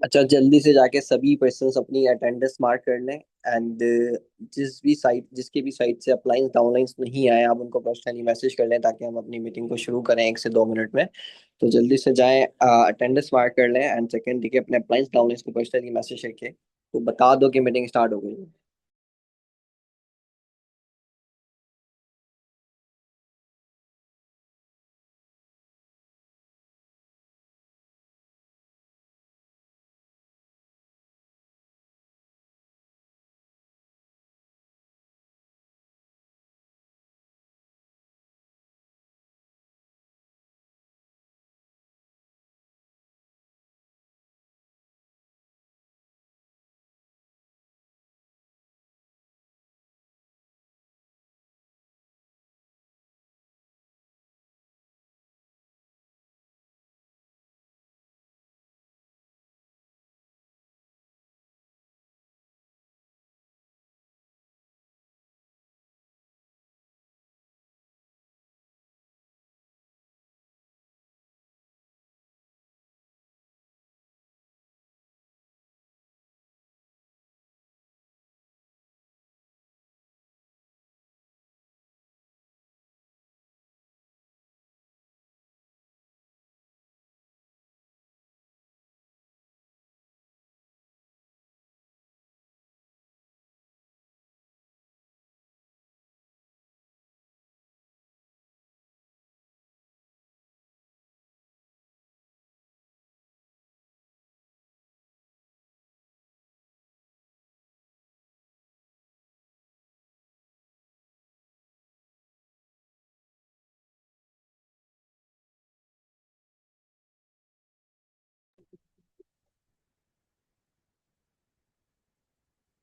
अच्छा, जल्दी से जाके सभी पर्सन्स अपनी अटेंडेंस मार्क कर लें। एंड जिसके भी साइट से अपलाइंस डाउनलाइंस नहीं आए, आप उनको पर्सनली मैसेज कर लें ताकि हम अपनी मीटिंग को शुरू करें 1 से 2 मिनट में। तो जल्दी से जाएं, अटेंडेंस मार्क कर लें। एंड सेकंड, ठीक है, अपने अपलाइंस डाउनलाइंस को पर्सनली मैसेज करके तो बता दो कि मीटिंग स्टार्ट हो गई है।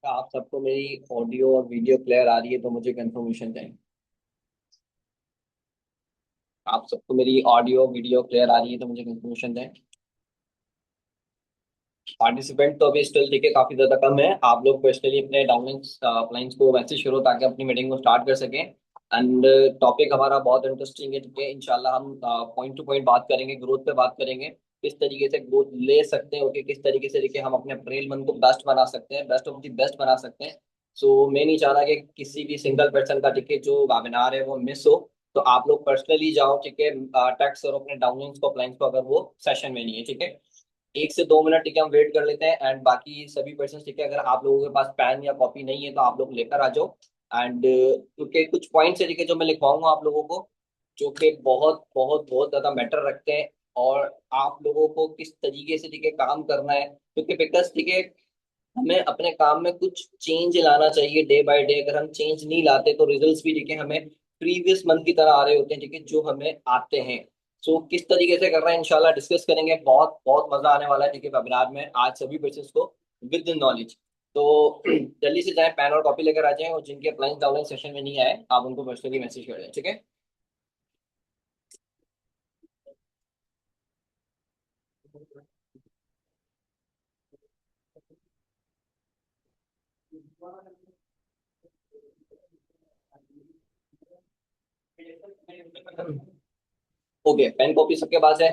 आप सबको मेरी ऑडियो और वीडियो क्लियर आ रही है तो मुझे कंफर्मेशन दें। आप सबको मेरी ऑडियो वीडियो क्लियर आ रही है तो मुझे कंफर्मेशन दें। पार्टिसिपेंट तो अभी स्टिल देखिए काफी ज्यादा कम है। आप लोग पर्सनली अपने डाउनलाइंस अपलाइंस को मैसेज करो ताकि अपनी मीटिंग को स्टार्ट कर सकें। एंड टॉपिक हमारा बहुत इंटरेस्टिंग है, ठीक है। इंशाल्लाह हम पॉइंट टू पॉइंट बात करेंगे, ग्रोथ पे बात करेंगे, किस तरीके से ग्रोथ ले सकते हैं। ओके, किस तरीके से देखिए हम अपने अप्रैल मंथ को बेस्ट बना सकते हैं, बेस्ट ऑफ द बेस्ट बना सकते हैं। सो मैं नहीं चाह रहा कि किसी भी सिंगल पर्सन का, ठीक है, जो वेबिनार है वो मिस हो। तो आप लोग पर्सनली जाओ, ठीक है, टेक्स्ट करो अपने डाउनलाइंस को अपलाइंस को अगर वो सेशन में नहीं है, ठीक है। 1 से 2 मिनट, ठीक है, हम वेट कर लेते हैं। एंड बाकी सभी पर्सन, ठीक है, अगर आप लोगों के पास पेन या कॉपी नहीं है तो आप लोग लेकर आ जाओ। एंड क्योंकि कुछ पॉइंट्स है, ठीक है, जो मैं लिखवाऊंगा आप लोगों को, जो कि बहुत बहुत बहुत ज्यादा मैटर रखते हैं। और आप लोगों को किस तरीके से, ठीक है, काम करना है, क्योंकि बिकॉज, ठीक है, हमें अपने काम में कुछ चेंज लाना चाहिए डे बाय डे। अगर हम चेंज नहीं लाते तो रिजल्ट्स भी, ठीक है, हमें प्रीवियस मंथ की तरह आ रहे होते हैं, ठीक है, जो हमें आते हैं। सो किस तरीके से कर रहे हैं इंशाल्लाह डिस्कस करेंगे। बहुत बहुत मजा आने वाला है, ठीक है, वेबिनार में आज सभी पर्सन को विद नॉलेज। तो जल्दी से जाएं, पेन और कॉपी लेकर आ जाएं, और जिनके अप्लाइंस डाउनलाइन सेशन में नहीं आए आप उनको पर्सनली मैसेज कर दें, ठीक है। ओके, पेन कॉपी सबके पास है।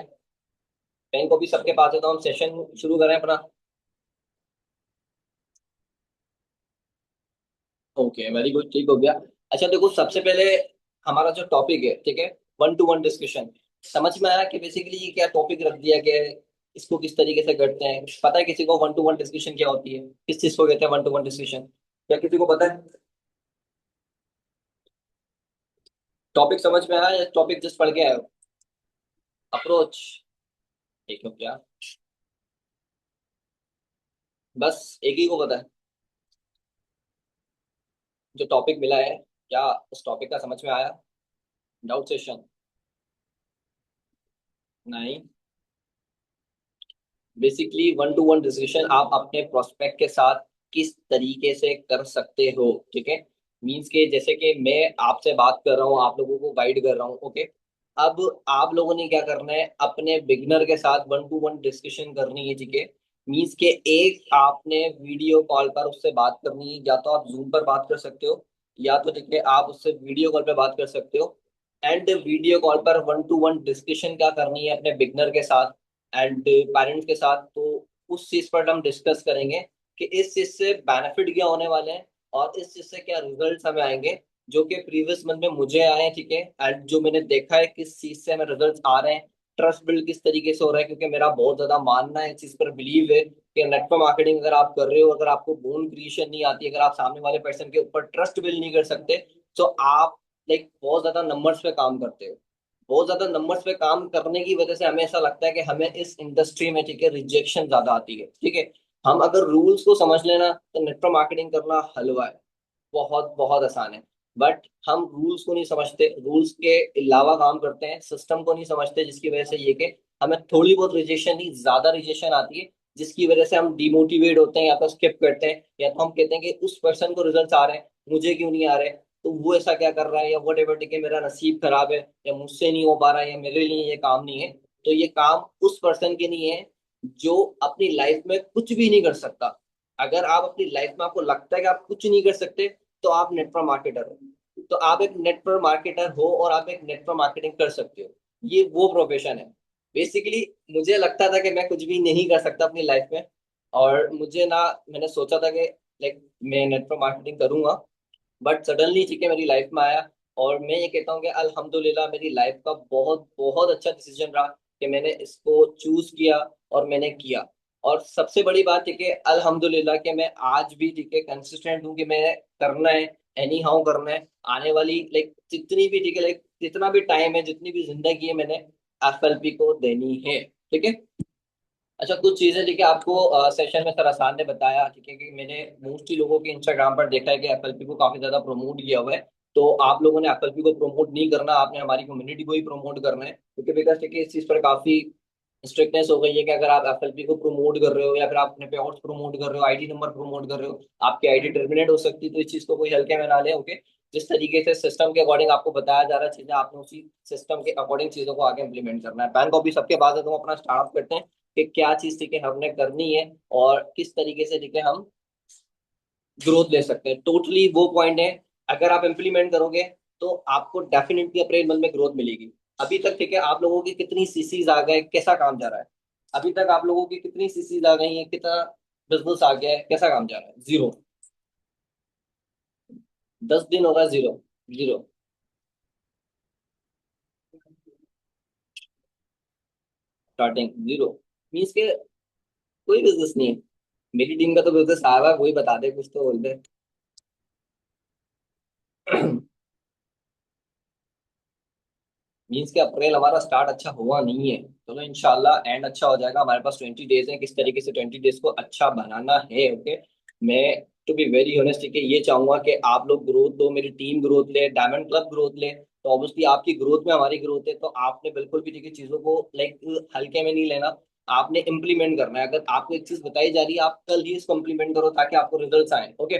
पेन कॉपी सबके पास है तो हम सेशन शुरू करें अपना। ओके, वेरी गुड, ठीक हो गया। अच्छा देखो, सबसे पहले हमारा जो टॉपिक है, ठीक है, वन टू वन डिस्कशन। समझ में आया कि बेसिकली ये क्या टॉपिक रख दिया गया है, इसको किस तरीके से करते हैं? पता है किसी को वन टू वन डिस्कशन क्या होती है, किस चीज को कहते हैं वन टू वन डिस्कशन? क्या किसी को पता है? टॉपिक समझ में आया या टॉपिक जस्ट पढ़ के आए हो? अप्रोच, ठीक हो क्या? बस एक ही को पता है जो टॉपिक मिला है? क्या उस टॉपिक का समझ में आया? Doubt session? नहीं। Basically one to one discussion आप अपने प्रोस्पेक्ट के साथ किस तरीके से कर सकते हो, ठीक है। मीन्स के जैसे कि मैं आपसे बात कर रहा हूँ, आप लोगों को गाइड कर रहा हूँ, ओके। अब आप लोगों ने क्या करना है, अपने बिगनर के साथ वन टू वन डिस्कशन करनी है, ठीक है। मीन्स के एक आपने वीडियो कॉल पर उससे बात करनी है, या तो आप जूम पर बात कर सकते हो, या तो, ठीक है, आप उससे वीडियो कॉल पर बात कर सकते हो। एंड वीडियो कॉल पर वन टू वन डिस्कशन क्या करनी है अपने बिगनर के साथ एंड पेरेंट्स के साथ। तो उस चीज पर हम डिस्कस करेंगे कि इस चीज से बेनिफिट क्या होने वाले हैं और इस चीज से क्या रिजल्ट हमें आएंगे, जो कि प्रीवियस मंथ में मुझे आए हैं, ठीक है। एंड जो मैंने देखा है किस चीज से हमें रिजल्ट आ रहे हैं, ट्रस्ट बिल्ड किस तरीके से हो रहा है, क्योंकि मेरा बहुत ज्यादा मानना है, इस चीज पर बिलीव है कि नेटवर्क मार्केटिंग अगर आप कर रहे हो, अगर आपको बूंद क्रिएशन नहीं आती, अगर आप सामने वाले पर्सन के ऊपर ट्रस्ट बिल्ड नहीं कर सकते, तो आप लाइक बहुत ज्यादा नंबर्स पे काम करते हो। बहुत ज्यादा नंबर्स पे काम करने की वजह से हमें ऐसा लगता है कि हमें इस इंडस्ट्री में, ठीक है, रिजेक्शन ज्यादा आती है, ठीक है। हम अगर रूल्स को समझ लेना तो नेटवर्क मार्केटिंग करना हलवा है, बहुत बहुत आसान है। बट हम रूल्स को नहीं समझते, रूल्स के अलावा काम करते हैं, सिस्टम को नहीं समझते, जिसकी वजह से ये कि हमें थोड़ी बहुत रिजेक्शन नहीं, ज्यादा रिजेक्शन आती है, जिसकी वजह से हम डिमोटिवेट होते हैं या तो स्किप करते हैं, या तो हम कहते हैं कि उस पर्सन को रिजल्ट आ रहे हैं, मुझे क्यों नहीं आ रहे, तो वो ऐसा क्या कर रहा है, या वट एवर, ठीक है, मेरा नसीब खराब है, या मुझसे नहीं हो पा रहा है, या मेरे लिए ये काम नहीं है। तो ये काम उस पर्सन के नहीं है जो अपनी लाइफ में कुछ भी नहीं कर सकता। अगर आप अपनी लाइफ में आपको लगता है कि आप कुछ नहीं कर सकते, तो आप नेटवर्क मार्केटर हो, तो आप एक नेटवर्क मार्केटर हो और आप एक नेटवर्क मार्केटिंग कर सकते हो। ये वो प्रोफेशन है। बेसिकली मुझे लगता था कि मैं कुछ भी नहीं कर सकता अपनी लाइफ में, और मुझे ना, मैंने सोचा था कि लाइक मैं नेटवर्क मार्केटिंग करूंगा, बट सडनली, ठीक है, मेरी लाइफ में आया। और मैं ये कहता हूँ कि अल्हम्दुलिल्लाह मेरी लाइफ का बहुत बहुत अच्छा डिसीजन रहा कि मैंने इसको चूज किया और मैंने किया। और सबसे बड़ी बात है कि अल्हम्दुलिल्लाह कि मैं आज भी, ठीक है, कंसिस्टेंट हूँ कि मैं करना है, एनी हाउ करना है। आने वाली लाइक जितनी भी, ठीक है, लाइक जितना भी टाइम है, जितनी भी जिंदगी है, मैंने एफएलपी को देनी है, ठीक है। अच्छा, कुछ चीजें, ठीक है, आपको सेशन में सर आसान ने बताया, ठीक है, कि मैंने मोस्टली लोगों के इंस्टाग्राम पर देखा है कि एफएलपी को काफी ज्यादा प्रमोट किया हुआ है। तो आप लोगों ने एफएलपी को प्रमोट नहीं करना, आपने हमारी कम्युनिटी को ही प्रमोट करना है, क्योंकि बिकॉज, ठीक है, इस चीज पर काफी स्ट्रिक्टनेस हो गई है कि अगर आप एफएलपी को प्रमोट कर रहे हो, या फिर आप अपने पे आउट्स प्रमोट कर रहे हो, आईडी नंबर प्रमोट कर रहे हो, आपकी आईडी टर्मिनेट हो सकती है। तो इस चीज को कोई हल्के में ना ले, ओके। जिस तरीके से सिस्टम के अकॉर्डिंग आपको बताया जा रहा है चीजें, आपने उसी सिस्टम के अकॉर्डिंग चीजों को आगे इंप्लीमेंट करना है। पैन कॉपी सबके पास है, तो हम अपना स्टार्ट करते हैं कि क्या चीज, ठीक है, हमने करनी है और किस तरीके से, ठीक है, हम ग्रोथ ले सकते हैं। टोटली वो पॉइंट है, अगर आप इम्प्लीमेंट करोगे तो आपको डेफिनेटली अप्रैल मंथ में ग्रोथ मिलेगी। अभी तक, ठीक है, आप लोगों की कितनी सीसीज आ गए, कैसा काम जा रहा है? अभी तक आप लोगों की कितनी सीसीज आ गई हैं, कितना बिजनेस आ गया है, कैसा काम जा रहा है? जीरो। 10 दिन होगा, zero. Zero. Starting zero means के कोई बिजनेस नहीं है। मेरी टीम का तो बिजनेस आया हुआ है, वही बता दे, कुछ तो बोलते मीन्स के अप्रैल हमारा स्टार्ट अच्छा हुआ नहीं है। चलो इंशाल्लाह एंड अच्छा हो जाएगा। हमारे पास 20 डेज है, किस तरीके से 20 डेज को अच्छा बनाना है, ओके। मैं टू बी वेरी ऑनेस्ट, ठीक है, ये चाहूंगा कि आप लोग ग्रोथ दो, मेरी टीम ग्रोथ ले, डायमंड क्लब ग्रोथ ले। तो ऑब्वियसली आपकी ग्रोथ में हमारी ग्रोथ है, तो आपने बिल्कुल भी, ठीक है, चीजों को लाइक हल्के में नहीं लेना। आपने इम्प्लीमेंट करना है। अगर आपको एक चीज बताई जा रही है, आप कल ही इसको इम्प्लीमेंट करो ताकि आपको रिजल्ट आए, ओके।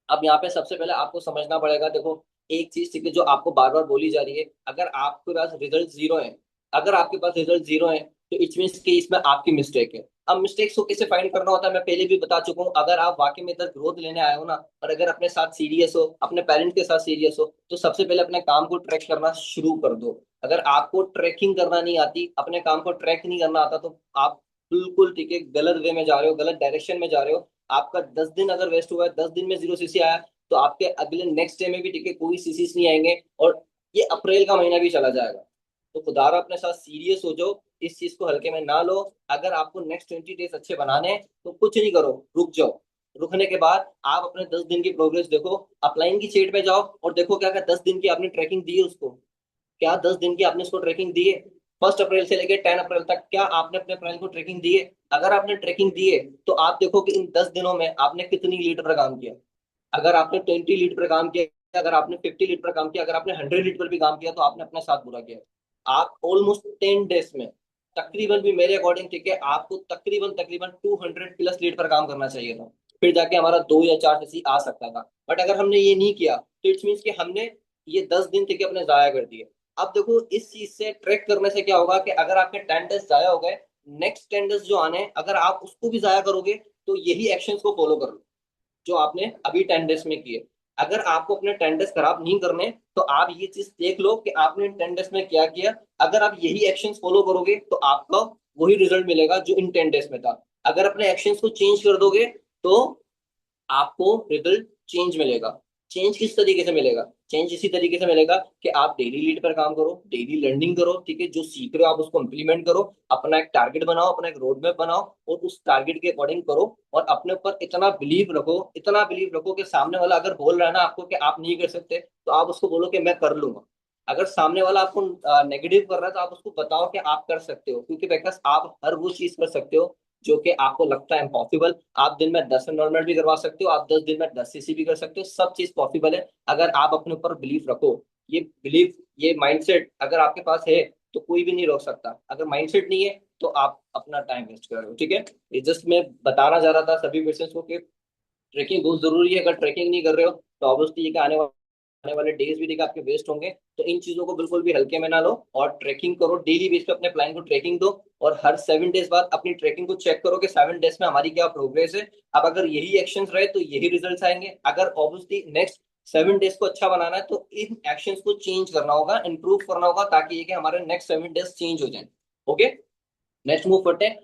अब यहाँ पे सबसे पहले आपको समझना पड़ेगा, देखो, एक चीज, ठीक है, जो आपको बार बार बोली जा रही है, अगर आपके पास रिजल्ट जीरो है, अगर आपके पास रिजल्ट जीरो है, तो इट मीन्स कि इसमें आपकी मिस्टेक है। अब मिस्टेक्स को कैसे फाइंड करना होता है, मैं पहले भी बता चुका हूँ। अगर आप वाकई में इधर ग्रोथ लेने आए हो ना, और अगर अपने साथ सीरियस हो, अपने पेरेंट्स के साथ सीरियस हो, तो सबसे पहले अपने काम को ट्रैक करना शुरू कर दो। अगर आपको ट्रैकिंग करना नहीं आती, अपने काम को ट्रैक नहीं करना आता, तो आप बिल्कुल, ठीक है, गलत वे में जा रहे हो, गलत डायरेक्शन में जा रहे हो। आपका 10 दिन अगर वेस्ट हुआ है, 10 दिन में जीरो सीसी आया, तो आपके अगले नेक्स्ट डे में भी, ठीक है, कोई सीसीस नहीं आएंगे, और ये अप्रैल का महीना भी चला जाएगा। तो खुदारा अपने साथ सीरियस हो जाओ, इस चीज को हल्के में ना लो। अगर आपको नेक्स्ट 20 डेज अच्छे बनाने हैं, तो कुछ नहीं करो, रुक जाओ। रुकने के बाद आप अपने 10 दिन की प्रोग्रेस देखो, अपलाइन की चेट पे जाओ और देखो क्या क्या 10 दिन की आपने ट्रैकिंग दी है उसको, क्या 10 दिन की आपने उसको ट्रैकिंग दी है? 1 अप्रैल से लेकर 10 अप्रैल तक क्या आपने अपने अप्रैल को ट्रैकिंग दी है? अगर आपने ट्रैकिंग दी है, तो आप देखो कि इन 10 दिनों में आपने कितनी लीटर पर काम किया। अगर आपने 20 लीटर पर काम किया, अगर आपने 50 लीटर पर काम किया, अगर आपने 100 लीटर पर भी काम किया, तो आपने अपने साथ बुरा किया। आप ऑलमोस्ट 10 डेज में, तकरीबन भी मेरे अकॉर्डिंग, ठीक है, आपको तकरीबन तकरीबन 200+ लीटर पर काम करना चाहिए था, फिर जाके हमारा 2 या 4 आ सकता था। बट अगर हमने ये नहीं किया, तो इट्स मीन्स कि हमने ये 10 दिन, ठीक है, अपने जाया कर दिए। अब देखो, इस चीज से ट्रैक करने से क्या होगा कि अगर आपके 10 टेस्ट जाया हो गए, नेक्स्ट 10 टेस्ट जो आने हैं, अगर आप उसको भी जाया करोगे, तो यही एक्शंस को फॉलो कर लो जो आपने अभी 10 डेज में किए। अगर आपको अपने 10 डेज खराब नहीं करने, तो आप ये चीज देख लो कि आपने 10 डेज में क्या किया। अगर आप यही एक्शंस फॉलो करोगे, तो आपका वही रिजल्ट मिलेगा जो इन 10 डेज में था। अगर अपने एक्शंस को चेंज कर दोगे तो आपको रिजल्ट चेंज मिलेगा। चेंज किस तरीके से मिलेगा? चेंज इसी तरीके से मिलेगा कि आप डेली लीड पर काम करो, डेली लर्निंग करो, ठीक है, जो सीख रहे हो आप उसको इंप्लीमेंट करो, अपना एक टारगेट बनाओ, अपना एक रोड मैप बनाओ और उस टारगेट के अकॉर्डिंग करो। और अपने ऊपर इतना बिलीव रखो, इतना बिलीव रखो कि सामने वाला अगर बोल रहा है ना आपको कि आप नहीं कर सकते, तो आप उसको बोलो कि मैं कर लूंगा। अगर सामने वाला आपको नेगेटिव कर रहा है तो आप उसको बताओ कि आप कर सकते हो, क्योंकि बिकॉज आप हर वो चीज कर सकते हो जो कि आपको लगता है इम्पॉसिबल। आप दिन में 10 एनरोलमेंट भी करवा सकते हो, आप 10 दिन में 10 सीसी भी कर सकते हो, सब चीज पॉसिबल है अगर आप अपने ऊपर बिलीफ रखो। ये बिलीफ, ये माइंडसेट अगर आपके पास है तो कोई भी नहीं रोक सकता। अगर माइंडसेट नहीं है तो आप अपना टाइम वेस्ट कर रहे हो, ठीक है। ये जस्ट मैं बताना चाह रहा था सभी पर्सन को कि ट्रैकिंग बहुत जरूरी है। अगर ट्रैकिंग नहीं कर रहे हो तो ऑब्वियसली ये कि आने वाले डेज भी देखा आपके वेस्ट होंगे। तो इन चीजों को बिल्कुल भी हल्के में ना लो और ट्रैकिंग करो, डेली बेस पे अपने प्लान को ट्रैकिंग दो। और हर 7 डेज बाद अपनी ट्रैकिंग को चेक करो कि 7 डेज में हमारी क्या प्रोग्रेस है। अब अगर यही एक्शंस रहे तो यही रिजल्ट्स आएंगे। अगर ऑब्वियसली नेक्स्ट 7 डेज को अच्छा बनाना है तो इन एक्शंस को चेंज करना होगा, इंप्रूव करना होगा, ताकि ये कि हमारे नेक्स्ट 7 डेज चेंज हो जाए। ओके, नेक्स्ट मूव करते हैं।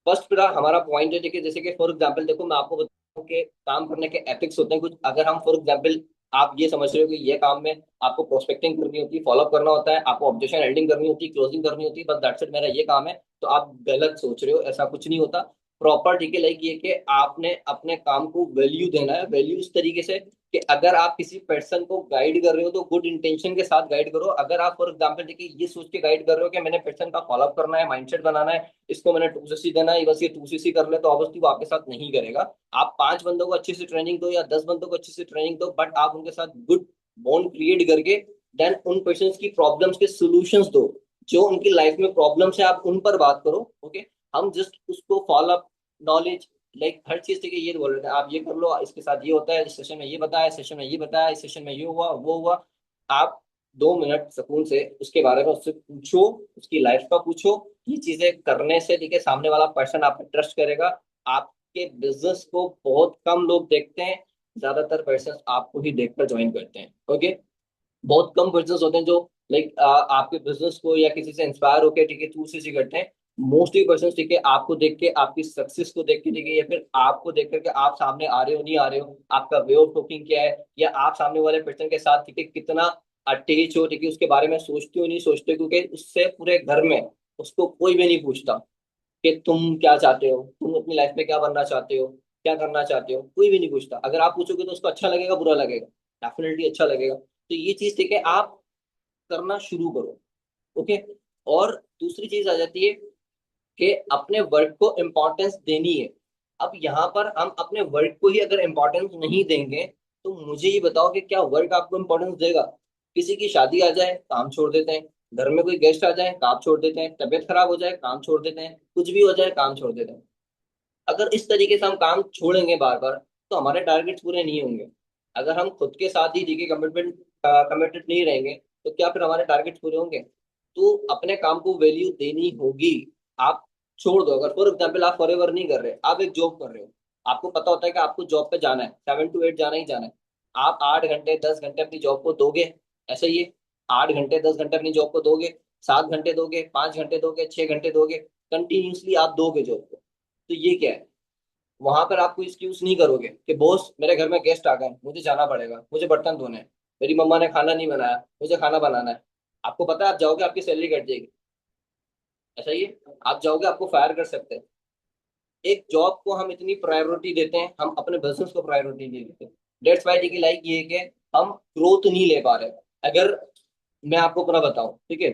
फर्स्ट पूरा हमारा पॉइंट है, देखिए जैसे कि फॉर एग्जांपल देखो मैं आपको बताऊं कि काम करने के एथिक्स होते हैं कुछ। अगर हम फॉर एग्जांपल आप ये समझ रहे हो कि ये काम में आपको प्रोस्पेक्टिंग करनी होती है, फॉलोअप करना होता है, आपको ऑब्जेक्शन हेल्डिंग करनी होती है, क्लोजिंग करनी होती है, बस दैट्स इट, मेरा ये काम है, तो आप गलत सोच रहे हो। ऐसा कुछ नहीं होता। प्रॉपर, ठीक है, लाइक ये कि आपने अपने काम को वैल्यू देना है। वैल्यू इस तरीके से कि अगर आप किसी पर्सन को गाइड कर रहे हो तो गुड इंटेंशन के साथ गाइड करो। अगर आप फॉर एग्जांपल देखिए ये सोच के गाइड कर रहे हो कि मैंने पर्सन का फॉलोअप करना है, माइंडसेट बनाना है, इसको मैंने 2 सीसी देना है, बस ये 2 सीसी कर ले, तो ऑब्वियसली वो आपके साथ नहीं करेगा। आप 5 बंदों को अच्छे से ट्रेनिंग दो या 10 बंदों को अच्छे से ट्रेनिंग दो, बट आप उनके साथ गुड बॉन्ड क्रिएट करके देन उन पर्सन की प्रॉब्लम्स के सोल्यूशंस दो। जो उनकी लाइफ में प्रॉब्लम्स है आप उन पर बात करो। ओके, हम जस्ट उसको फॉलोअप नॉलेज, लाइक हर चीज থেকে ये बोल रहे थे आप ये कर लो, इसके साथ ये होता है, इस सेशन में ये बताया, इस सेशन में ये बताया, इस सेशन में ये हुआ वो हुआ। आप 2 मिनट सुकून से उसके बारे में उससे पूछो, उसकी लाइफ का पूछो। ये चीजें करने से देखिए सामने वाला पर्सन आप पे ट्रस्ट करेगा। आपके बिजनेस को बहुत कम लोग देखते हैं, ज्यादातर पर्सन आपको ही देखकर ज्वाइन करते हैं। ओके, बहुत कम पर्सन होते हैं जो लाइक आपके बिजनेस को या किसी से इंस्पायर होकर, ठीक है, दूसरे से करते हैं। मोस्टली पर्सन, ठीक है, आपको देख के, आपकी सक्सेस को देख के, ठीक है, या फिर आपको देख करके आप सामने आ रहे हो नहीं आ रहे हो, आपका वे ऑफ टॉकिंग क्या है, या आप सामने वाले पर्सन के साथ, ठीक है, कितना अटैच हो, ठीक है, उसके बारे में सोचते हो नहीं सोचते हो, क्योंकि उससे पूरे घर में उसको कोई भी नहीं पूछता कि तुम क्या चाहते हो, तुम अपनी लाइफ में क्या बनना चाहते हो, क्या करना चाहते हो, कोई भी नहीं पूछता। अगर आप पूछोगे तो उसको अच्छा लगेगा बुरा लगेगा? डेफिनेटली अच्छा लगेगा। तो ये चीज, ठीक है, आप करना शुरू करो। ओके, और दूसरी चीज आ जाती है कि अपने वर्क को इम्पोर्टेंस देनी है। अब यहाँ पर हम अपने वर्क को ही अगर इम्पोर्टेंस नहीं देंगे तो मुझे ये बताओ कि क्या वर्क आपको इम्पोर्टेंस देगा? किसी की शादी आ जाए काम छोड़ देते हैं, घर में कोई गेस्ट आ जाए काम छोड़ देते हैं, तबीयत खराब हो जाए काम छोड़ देते हैं, कुछ भी हो जाए काम छोड़ देते हैं। अगर इस तरीके से हम काम छोड़ेंगे बार बार तो हमारे टारगेट्स पूरे नहीं होंगे। अगर हम खुद के साथ ही देखिए कमिटमेंट कमिटेड नहीं रहेंगे तो क्या फिर हमारे टारगेट्स पूरे होंगे? तो अपने काम को वैल्यू देनी होगी। आप छोड़ दो, अगर फॉर एग्जाम्पल आप फॉरएवर नहीं कर रहे, आप एक जॉब कर रहे हो, आपको पता होता है कि आपको जॉब पे जाना है, 7 to 8 जाना ही जाना है। आप 8 घंटे 10 घंटे अपनी जॉब को दोगे? ऐसा ही है, 8 घंटे 10 घंटे अपनी जॉब को दोगे, 7 घंटे दोगे, 5 घंटे दोगे, 6 घंटे दोगे, कंटिन्यूसली आप दोगे जॉब को। तो ये क्या है? वहां पर आप कोई एक्सक्यूज नहीं करोगे कि बॉस मेरे घर में गेस्ट आ गए, मुझे जाना पड़ेगा, मुझे बर्तन धोने हैं, मेरी मम्मा ने खाना नहीं बनाया, मुझे खाना बनाना है। आपको पता है आप जाओगे आपकी सैलरी कट जाएगी। ऐसा ही है, आप जाओगे आपको फायर कर सकते हैं। एक जॉब को हम इतनी प्रायोरिटी देते हैं, हम अपने बिजनेस को प्रायोरिटी नहीं देते। डेट्स वाई की लाइक ये है कि हम ग्रोथ नहीं ले पा रहे। अगर मैं आपको पूरा बताऊं, ठीक है,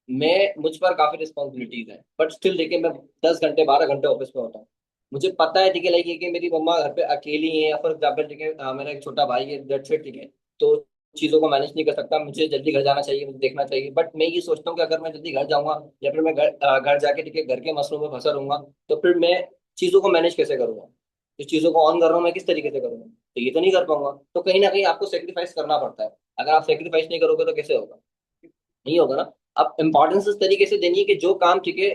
मैं मुझ पर काफी रिस्पॉन्सिबिलिटीज हैं, बट स्टिल देखिए मैं 10 घंटे 12 घंटे ऑफिस में होता हूँ। मुझे पता है, ठीक है, लाइक ये कि मेरी मम्मा घर पे अकेली है, या फॉर एग्जाम्पल, ठीक है, मेरा एक छोटा भाई है, दैट्स इट, ठीक है। तो चीजों को मैनेज नहीं कर सकता, मुझे जल्दी घर जाना चाहिए, मुझे देखना चाहिए, बट मैं ये सोचता हूँ कि अगर मैं जल्दी घर जाऊंगा या फिर मैं घर जाके, ठीक है, घर के मसलों में फंसा रहूंगा, तो फिर मैं चीजों को मैनेज कैसे करूंगा? जिस चीजों को ऑन कर रहा हूँ मैं किस तरीके से करूंगा? तो ये तो नहीं कर पाऊंगा। तो कहीं ना कहीं आपको सेक्रीफाइस करना पड़ता है। अगर आप सेक्रीफाइस नहीं करोगे तो कैसे होगा? नहीं होगा ना। अब इंपॉर्टेंस इस तरीके से देनी है कि जो काम, ठीक है,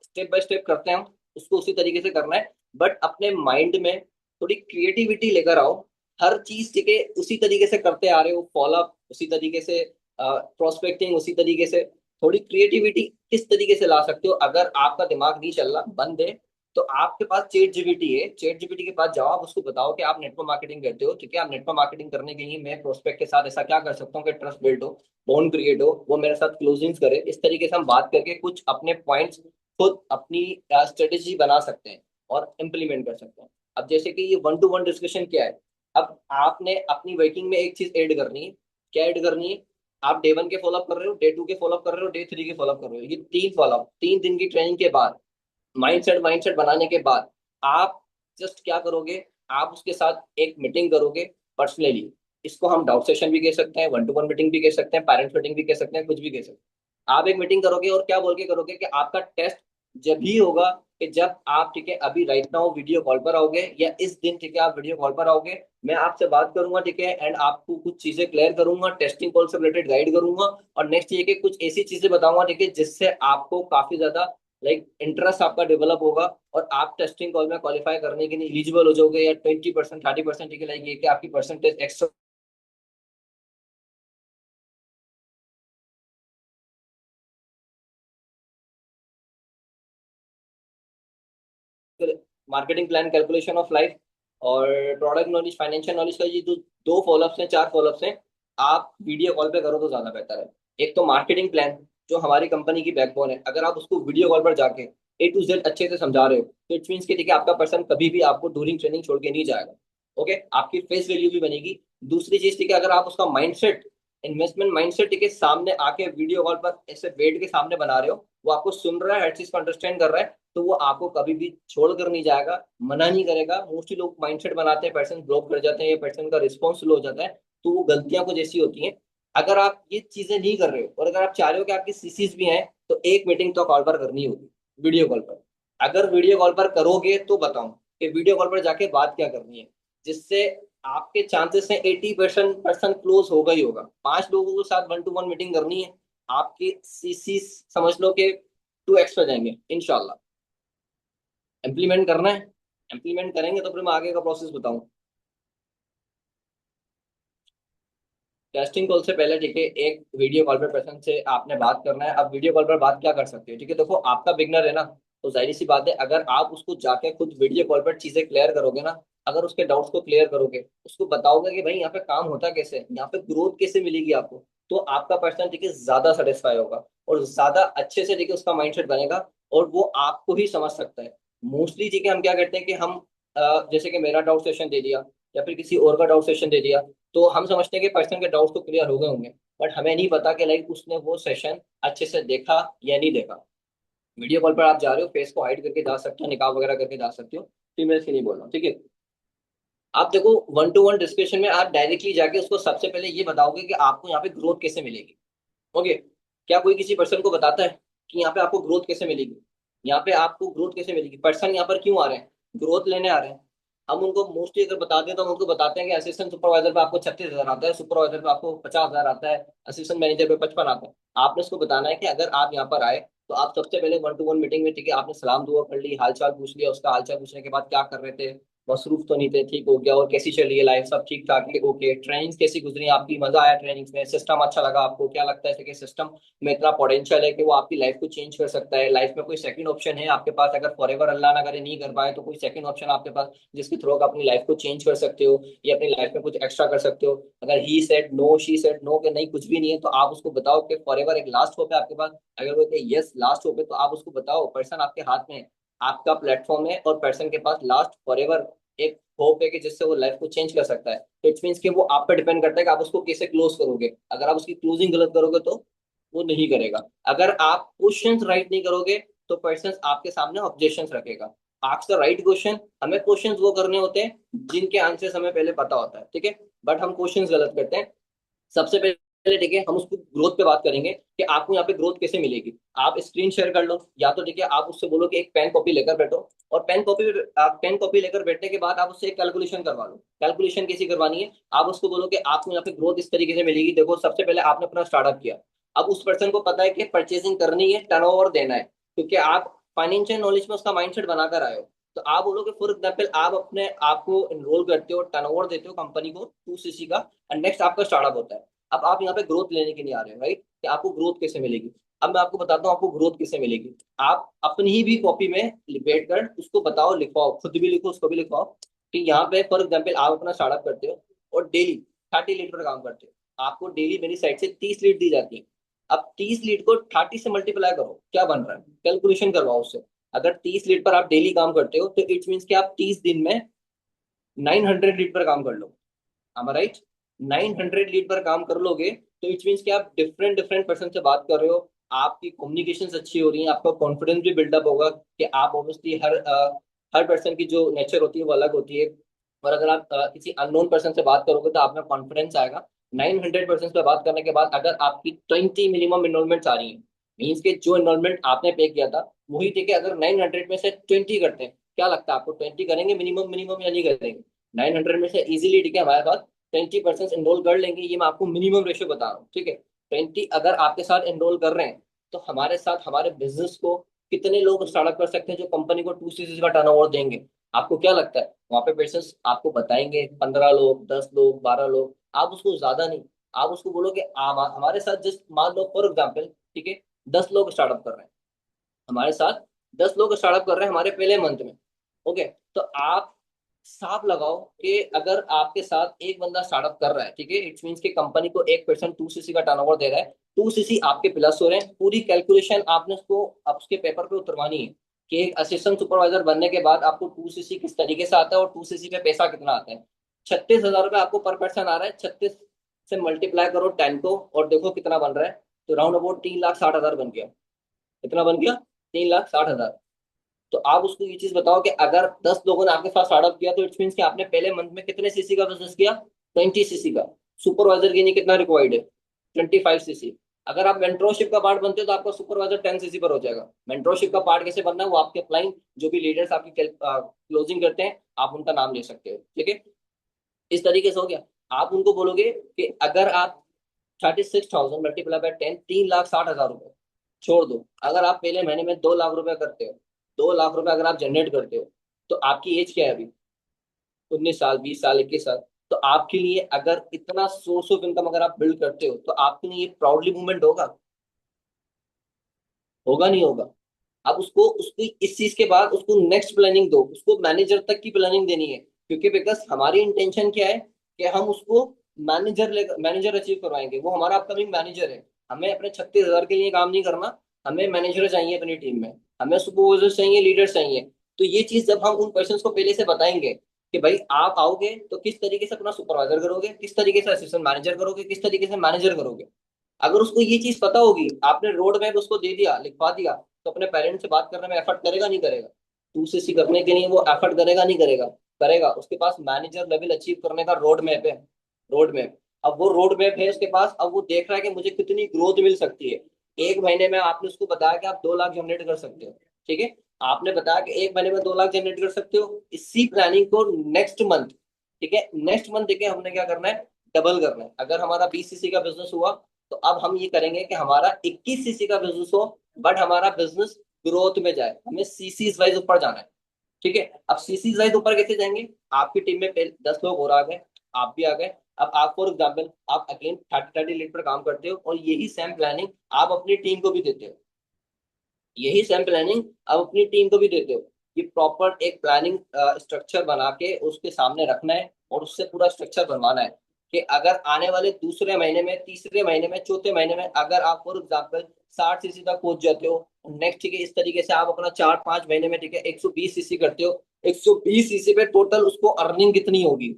स्टेप बाय स्टेप करते हैं हम, उसको उसी तरीके से करना है। बट अपने माइंड में थोड़ी क्रिएटिविटी लेकर आओ। हर चीज, ठीक है, उसी तरीके से करते आ रहे हो, फॉलोअप उसी तरीके से, प्रोस्पेक्टिंग उसी तरीके से। थोड़ी क्रिएटिविटी किस तरीके से ला सकते हो? अगर आपका दिमाग नहीं चल रहा, बंद है, तो आपके पास चैट जीपीटी है, चैट जीपीटी के पास जाओ, आप उसको बताओ कि आप नेटवर्क मार्केटिंग करते हो, ठीक है, आप नेटवर्क मार्केटिंग करने के लिए मैं प्रोस्पेक्ट के साथ ऐसा क्या कर सकता हूँ कि ट्रस्ट बिल्ड हो, बॉन्ड क्रिएट हो, वो मेरे साथ क्लोजिंग्स करे। इस तरीके से हम बात करके कुछ अपने पॉइंट्स खुद अपनी स्ट्रेटेजी बना सकते हैं और इम्प्लीमेंट कर सकते हैं। अब जैसे कि ये वन टू वन डिस्कशन क्या है, अब आपने अपनी वर्किंग में एक चीज ऐड करनी है। क्या ऐड करनी है? आप डे वन के फॉलोअप कर रहे हो, डे टू के फॉलोअप कर रहे हो, डे थ्री के फॉलोअप कर रहे हो, ये तीन फॉलोअप, 3 दिन की ट्रेनिंग के बाद, माइंडसेट माइंडसेट बनाने के बाद आप जस्ट क्या करोगे, आप उसके साथ एक मीटिंग करोगे पर्सनली। इसको हम डाउट सेशन भी कह सकते हैं, वन टू वन मीटिंग भी कह सकते हैं, पेरेंट्स मीटिंग भी कह सकते हैं, कुछ भी कह सकते हैं। आप एक मीटिंग करोगे और क्या बोल के करोगे कि आपका टेस्ट जब ही होगा कि जब आप, ठीक है, अभी राइट नाउ वीडियो कॉल पर आओगे, या इस दिन, ठीक है, आप वीडियो कॉल पर आओगे, मैं आपसे बात करूंगा, ठीक है, एंड आपको कुछ चीजें क्लियर करूंगा, टेस्टिंग कॉल से रिलेटेड गाइड करूंगा, और नेक्स्ट ये कि कुछ ऐसी चीजें बताऊंगा, ठीक है, जिससे आपको काफी ज्यादा लाइक इंटरेस्ट आपका डेवलप होगा, और आप टेस्टिंग कॉल में क्वालिफाई करने के लिए एलिजिबल हो जाओगे, या 20% 30%, ठीक है, लाइक ये कि आपकी percentage extra marketing plan, calculation of life, और प्रोडक्ट नॉलेज, फाइनेंशियल नॉलेज का ये जो दो फॉलोअप्स हैं, चार फॉलोअप्स हैं, आप वीडियो कॉल पे करो तो ज्यादा बेहतर है। एक तो मार्केटिंग प्लान, जो हमारी कंपनी की बैकबोन है, अगर आप उसको वीडियो कॉल पर जाके ए टू जेड अच्छे से समझा रहे हो, तो इट मीन्स कि, ठीक है, आपका पर्सन कभी भी आपको डूरिंग ट्रेनिंग छोड़ के नहीं जाएगा। ओके, आपकी फेस वैल्यू भी बनेगी। दूसरी चीज, ठीक है, अगर आप उसका माइंडसेट, इन्वेस्टमेंट माइंडसेट, ठीक है, सामने आके वीडियो कॉल पर ऐसे बेड के सामने बना रहे हो, वो आपको सुन रहा है, हर चीज को अंडरस्टैंड कर रहा है, तो वो आपको कभी भी छोड़ कर नहीं जाएगा, मना नहीं करेगा। मोस्टली लोग माइंडसेट बनाते हैं, पर्सन ब्लॉक कर जाते हैं, या पर्सन का रिस्पॉन्स स्लो हो जाता है, तो वो गलतियां कुछ ऐसी होती हैं। अगर आप ये चीजें नहीं कर रहे हो, और अगर आप चाह रहे हो कि आपकी सीसीज भी हैं, तो एक मीटिंग तो कॉल पर करनी होगी, वीडियो कॉल पर। अगर वीडियो कॉल पर करोगे तो बताऊं कि वीडियो कॉल पर जाके बात क्या करनी है, जिससे आपके चांसेस हैं 80% पर्सन क्लोज होगा ही होगा। 5 लोगों के साथ वन टू वन मीटिंग करनी है, आपके सीसी समझ लो कि 2x हो जाएंगे इंशाल्लाह। इम्प्लीमेंट करना है, इम्प्लीमेंट करेंगे तो फिर मैं आगे का प्रोसेस बताऊं। टेस्टिंग कॉल से पहले, ठीक है, एक वीडियो कॉल पर पर्सन से आपने बात करना है। अब वीडियो कॉल पर बात क्या कर सकते हो, ठीक है, देखो, आपका बिगनर है ना, तो जाहिर सी बात है, अगर आप उसको जाके खुद वीडियो कॉल पर चीजें क्लियर करोगे ना, अगर उसके डाउट्स को क्लियर करोगे, उसको बताओगे कि भाई यहाँ पे काम होता कैसे है, यहाँ पे ग्रोथ कैसे मिलेगी आपको, तो आपका पर्सन, ठीक है, ज्यादा सेटिस्फाई होगा, और ज्यादा अच्छे से, ठीक है, उसका माइंडसेट बनेगा, और वो आपको ही समझ सकता है। मोस्टली, ठीक है, हम क्या करते हैं कि हम जैसे कि मेरा डाउट सेशन दे दिया, या फिर किसी और का डाउट सेशन दे दिया, तो हम समझते हैं कि पर्सन के डाउट्स तो क्लियर हो गए होंगे, बट हमें नहीं पता कि लाइक उसने वो सेशन अच्छे से देखा या नहीं देखा। वीडियो कॉल पर आप जा रहे हो, फेस को हाइड करके जा सकते हो, निकाब वगैरह करके जा सकते हो, फीमेल्स की नहीं बोल रहा हूँ, ठीक है। आप देखो, वन टू वन डिस्कशन में आप डायरेक्टली जाके उसको सबसे पहले ये बताओगे कि आपको यहाँ पे ग्रोथ कैसे मिलेगी। ओके, क्या कोई किसी पर्सन को बताता है कि यहाँ पे आपको ग्रोथ कैसे मिलेगी? यहाँ पे आपको ग्रोथ कैसे मिलेगी, पर्सन यहाँ पर क्यों आ रहे हैं? ग्रोथ लेने आ रहे हैं। हम उनको मोस्टली अगर बताते हैं तो हम उनको बताते हैं कि असिस्टेंट सुपरवाइजर पे आपको 36,000 आता है, सुपरवाइजर पे आपको 50,000 आता है, असिस्टेंट मैनेजर पे 55 आता है। आपने उसको बताना है कि अगर आप यहाँ पर आए, तो आप सबसे पहले वन टू वन मीटिंग में, ठीक है, आपने सलाम दुआ कर ली, हालचाल पूछ लिया, उसका हालचाल पूछने के बाद क्या कर रहे थे, मसरूफ तो नहीं थे, ठीक हो गया, और कैसी चल रही है लाइफ, सब ठीक ठाक है, ओके, ट्रेनिंग कैसी गुजरी आपकी, मजा आया ट्रेनिंग में, सिस्टम अच्छा लगा आपको, क्या लगता है कि सिस्टम में इतना पोटेंशियल है कि वो आपकी लाइफ को चेंज कर सकता है, लाइफ में कोई सेकंड ऑप्शन है आपके पास, अगर फॉरएवर अल्लाह ना करे नहीं कर पाए, तो कोई सेकंड ऑप्शन आपके पास, जिसके थ्रू आप अपनी लाइफ को चेंज कर सकते हो, या अपनी लाइफ में कुछ एक्स्ट्रा कर सकते हो। अगर he said no, she said no, कि नहीं कुछ भी नहीं है, तो आप उसको बताओ कि फॉरएवर एक लास्ट होप है आपके पास। अगर वो कहते यस लास्ट होप है, तो आप उसको बताओ पर्सन आपके हाथ में है, आपका प्लेटफॉर्म है, और पर्सन के पास लास्ट फॉरएवर एक होप है कि जिससे वो लाइफ को चेंज कर सकता है। तो इट मीन्स कि वो आप पे डिपेंड करता है कि आप उसको कैसे क्लोज करोगे। अगर आप उसकी क्लोजिंग गलत करोगे तो वो नहीं करेगा। अगर आप क्वेश्चंस राइट नहीं करोगे, तो पर्सन आपके सामने ऑब्जेक्शंस रखेगा। Ask the right question. हमें क्वेश्चंस वो करने होते हैं जिनके आंसर्स हमें पहले पता होता है, ठीक है, बट हम क्वेश्चंस गलत करते हैं। सबसे पहले, ठीक है, हम उसको ग्रोथ पे बात करेंगे कि आपको यहाँ पे ग्रोथ कैसे मिलेगी। आप स्क्रीन शेयर कर लो, या तो ठीक है, आप उससे बोलो कि एक पेन कॉपी लेकर बैठो, और पेन कॉपी लेकर बैठने के बाद आप उससे एक कैलकुलेशन करवा लो। कैलकुलेशन कैसी करवानी है? आप उसको बोलो कि आपको यहाँ पे ग्रोथ इस तरीके से मिलेगी। देखो, सबसे पहले आपने अपना स्टार्टअप किया, अब उस पर्सन को पता है कि परचेसिंग करनी है, टर्नओवर देना है, क्योंकि आप फाइनेंशियल नॉलेज में उसका माइंडसेट बनाकर आए हो। तो आप बोलो कि फॉर एग्जाम्पल आप अपने आप को इनरोल करते हो, टर्नओवर देते हो कंपनी को 2 सीसी का, एंड नेक्स्ट आपका स्टार्टअप होता है। अब आप यहाँ पे ग्रोथ लेने के लिए आ रहे हो, राइट, कि आपको ग्रोथ कैसे मिलेगी। अब मैं आपको बताता हूँ आपको ग्रोथ किससे मिलेगी। आप अपनी ही भी कॉपी में बैठ कर उसको बताओ, लिखवाओ, खुद भी लिखो, उसको भी लिखवाओ कि यहाँ पे फॉर एग्जाम्पल आप अपना स्टार्टअप करते हो और डेली 30 लीड पर काम करते हो, आपको डेली मेरी साइड से 30 लीड दी जाती है। अब 30 लीड को 30 से मल्टीप्लाई करो, क्या बन रहा है, कैलकुलेशन करवाओ उससे। अगर 30 लीड पर आप डेली काम करते हो तो इट्स मीन्स कि आप 30 दिन में 900 लीड पर काम कर लो, am I राइट। 900 लीड पर काम कर लोगे तो इट मीन्स कि आप डिफरेंट डिफरेंट पर्सन से बात कर रहे हो, आपकी कम्युनिकेशन अच्छी हो रही है, आपका कॉन्फिडेंस भी बिल्डअप होगा कि आप ऑब्वियसली हर पर्सन की जो नेचर होती है वो अलग होती है। और अगर आप किसी अननोन पर्सन से बात करोगे तो आप में कॉन्फिडेंस आएगा। 900 पर्सन पे बात करने के बाद अगर आपकी 20 मिनिमम इनरोलमेंट्स आ रही है, मीन्स के जो इनरोलमेंट आपने पे किया था वही ठीक है, अगर 900 में से 20 करते हैं, क्या लगता है आपको 20 करेंगे मिनिमम मिनिमम या नहीं करेंगे? 900 में से इजीली ठीक है हमारे पास 20% एनरोल कर लेंगे, ये मैं आपको मिनिमम रेशियो बता रहा हूँ, ठीक है। 20 अगर आपके साथ एनरोल कर रहे हैं तो हमारे साथ हमारे बिजनेस को कितने लोग स्टार्टअप कर सकते हैं जो कंपनी को 2 सीरीज का टर्नओवर देंगे? आपको क्या लगता है वहां पे पर्सन आपको बताएंगे 15 लोग, 10 लोग, 12 लोग? आप उसको ज्यादा नहीं, आप उसको बोलो कि हमारे साथ जस्ट मान लो फॉर एग्जाम्पल, ठीक है, 10 लोग स्टार्टअप कर रहे हैं हमारे साथ, 10 लोग स्टार्टअप कर रहे हैं हमारे पहले मंथ में। ओके, तो आप साफ लगाओ कि अगर आपके साथ एक बंदा स्टार्टअप कर रहा है, ठीक है, इट्स मीन्स कि कंपनी को 1% 2 सीसी का टर्नओवर दे रहा है, 2 सीसी आपके प्लस हो रहे हैं। पूरी कैलकुलेशन आपने उसको आप उसके पेपर पे उतरवानी है कि एक असिस्टेंट सुपरवाइजर बनने के बाद आपको 2 सीसी किस तरीके से आता है और 2 सीसी पे पैसा कितना आता है। 36,000 रुपये आपको पर पर्सन आ रहा है, 36 से मल्टीप्लाई करो 10 को और देखो कितना बन रहा है। तो राउंड अबाउट 3,60,000 बन गया। कितना बन गया? 3,60,000। तो आप उसको ये चीज बताओ कि अगर 10 लोगों ने आपके साथ स्टार्टअप किया तो इट्स मीन्स कि आपने पहले मंथ में कितने सीसी का बिजनेस किया? 20 सीसी का। सुपरवाइजर के लिए कितना रिक्वायर्ड है? 25 सीसी। अगर आप मेंटरशिप का पार्ट बनते हो तो आपका सुपरवाइजर 10 सीसी पर हो जाएगा। मेंटरशिप का पार्ट कैसे बनना है वो आपके क्लाइंट जो भी लीडर्स आपकी क्लोजिंग करते हैं आप उनका नाम ले सकते हो, ठीक है। इस तरीके से हो गया। आप उनको बोलोगे कि अगर आप 36,000 मल्टीप्लाई बाय 10, 3,60,000 रुपए छोड़ दो, अगर आप पहले महीने में 2 लाख रुपए करते हो, 2 लाख रुपए अगर आप जनरेट करते हो, तो आपकी एज क्या है अभी? 19 साल, 20 साल, 21 साल। तो आपके लिए अगर इतना सोर्स ऑफ इनकम अगर आप बिल्ड करते हो तो आपके लिए प्राउडली मूवमेंट होगा? होगा नहीं होगा? अब उसको उसकी इस चीज के बाद उसको नेक्स्ट प्लानिंग दो, उसको मैनेजर तक की प्लानिंग देनी है, क्योंकि बिकॉज हमारी इंटेंशन क्या है कि हम उसको मैनेजर अचीव करवाएंगे, वो हमारा अपकमिंग मैनेजर है। हमें अपने 36,000 के लिए काम नहीं करना, हमें मैनेजर चाहिए अपनी टीम में, हमें सुपरवाइजर चाहिए, लीडर चाहिए। तो ये चीज जब हम उन पर्सन को पहले से बताएंगे कि भाई आप आओगे तो किस तरीके से अपना सुपरवाइजर करोगे, किस तरीके से असिस्टेंट मैनेजर करोगे, किस तरीके से मैनेजर करोगे, अगर उसको ये चीज पता होगी, आपने रोड मैप उसको दे दिया, लिखवा दिया, तो अपने पेरेंट्स से बात करने में एफर्ट करेगा नहीं करेगा? 2 सीसी करने के लिए वो एफर्ट करेगा नहीं करेगा? करेगा। उसके पास मैनेजर लेवल अचीव करने का रोड मैप है। रोड मैप, अब वो रोड मैप है उसके पास, अब वो देख रहा है कि मुझे कितनी ग्रोथ मिल सकती है। एक महीने में आपने उसको बताया कि आप 2 लाख जनरेट कर सकते हो, ठीक है। आपने बताया कि एक महीने में 2 लाख जनरेट कर सकते हो, इसी प्लानिंग को नेक्स्ट मंथ, ठीक है, नेक्स्ट मंथ देखिए हमने क्या करना है, डबल करना है। अगर हमारा 20 सीसी का बिजनेस हुआ तो अब हम ये करेंगे कि हमारा 21 सीसी का बिजनेस हो, बट हमारा बिजनेस ग्रोथ में जाए, हमें सीसीज वाइज ऊपर जाना है, ठीक है। अब सीसीज वाइज ऊपर कैसे जाएंगे? आपकी टीम में 10 लोग और आ गए, आप भी आ गए। अब आप फॉर एग्जाम्पल आप अगेन 30 लीड पर काम करते हो और यही सेम प्लानिंग आप अपनी टीम को भी देते हो, यही सेम प्लानिंग आप अपनी टीम को भी देते हो। कि प्रॉपर एक प्लानिंग स्ट्रक्चर बना के उसके सामने रखना है और उससे पूरा स्ट्रक्चर बनवाना है कि अगर आने वाले दूसरे महीने में, तीसरे महीने में, चौथे महीने में अगर आप फॉर एग्जाम्पल 60 सीसी तक पहुंच जाते हो नेक्स्ट, ठीक है, इस तरीके से आप अपना 4-5 महीने में, ठीक है, 120 सीसी करते हो, 120 सीसी पे टोटल उसको अर्निंग कितनी होगी,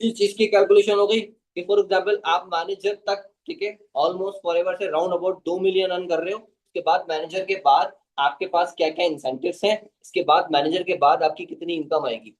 इस चीज की कैलकुलेशन हो गई। कि फॉर एग्जाम्पल आप मैनेजर तक, ठीक है, ऑलमोस्ट फॉर एवर से राउंड अबाउट 2 मिलियन अर्न कर रहे हो, उसके बाद मैनेजर के बाद आपके पास क्या क्या इंसेंटिव्स हैं, इसके बाद मैनेजर के बाद आपकी कितनी इनकम आएगी,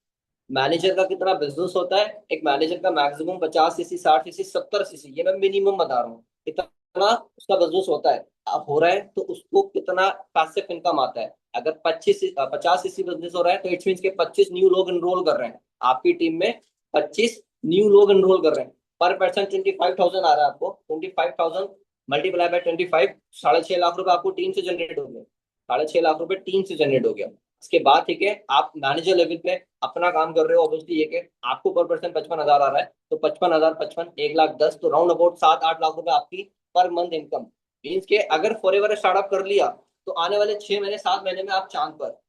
मैनेजर का कितना बिजनेस होता है, एक मैनेजर का मैक्सिमम 50 सीसी, 60 सीसी, 70 सीसी, ये मैं मिनिमम बता रहा हूँ, इतना उसका बिजनेस होता है। अब हो रहा है तो उसको कितना पैसिव इनकम आता है। अगर 50 सीसी बिजनेस हो रहा है तो इट्स मीन के 25 न्यू लोग एनरोल कर रहे हैं आपकी टीम में, 25 न्यू लोग एनरोल कर रहे हैं, पर पर्सन 25,000 आ रहा है आपको, 25,000 मल्टीप्लाई बाय 25, 6.5 लाख रुपए आपको टीम से जनरेट हो गए, 6.5 लाख रुपए टीम से जनरेट हो गया। इसके बाद ठीक है आप मैनेजर लेवल पे अपना काम कर रहे हो, ऑब्वियसली ये कि आपको पर पर्सन 55,000 आ रहा है, तो 55,000, 55, 1,10,000, तो राउंड अबाउट 7-8 लाख रुपए आपकी पर मंथ इनकम, मीन्स के अगर फॉर एवर स्टार्टअप कर लिया तो आने वाले 6 महीने 7 महीने में आप चांद पर।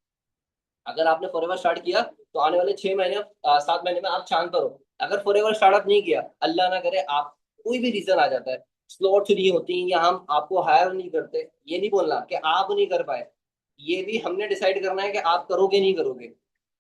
अगर आपने फॉर एवर स्टार्ट किया तो आने वाले 6 महीने 7 महीने में आप चांद पर हो। अगर फॉर एवर स्टार्टअप नहीं किया, अल्लाह ना करे, आप कोई भी रीजन आ जाता है, स्लॉट्स नहीं होती या हम आपको हायर नहीं करते, ये नहीं बोलना कि आप नहीं कर पाए, ये भी हमने डिसाइड करना है कि आप करोगे नहीं करोगे।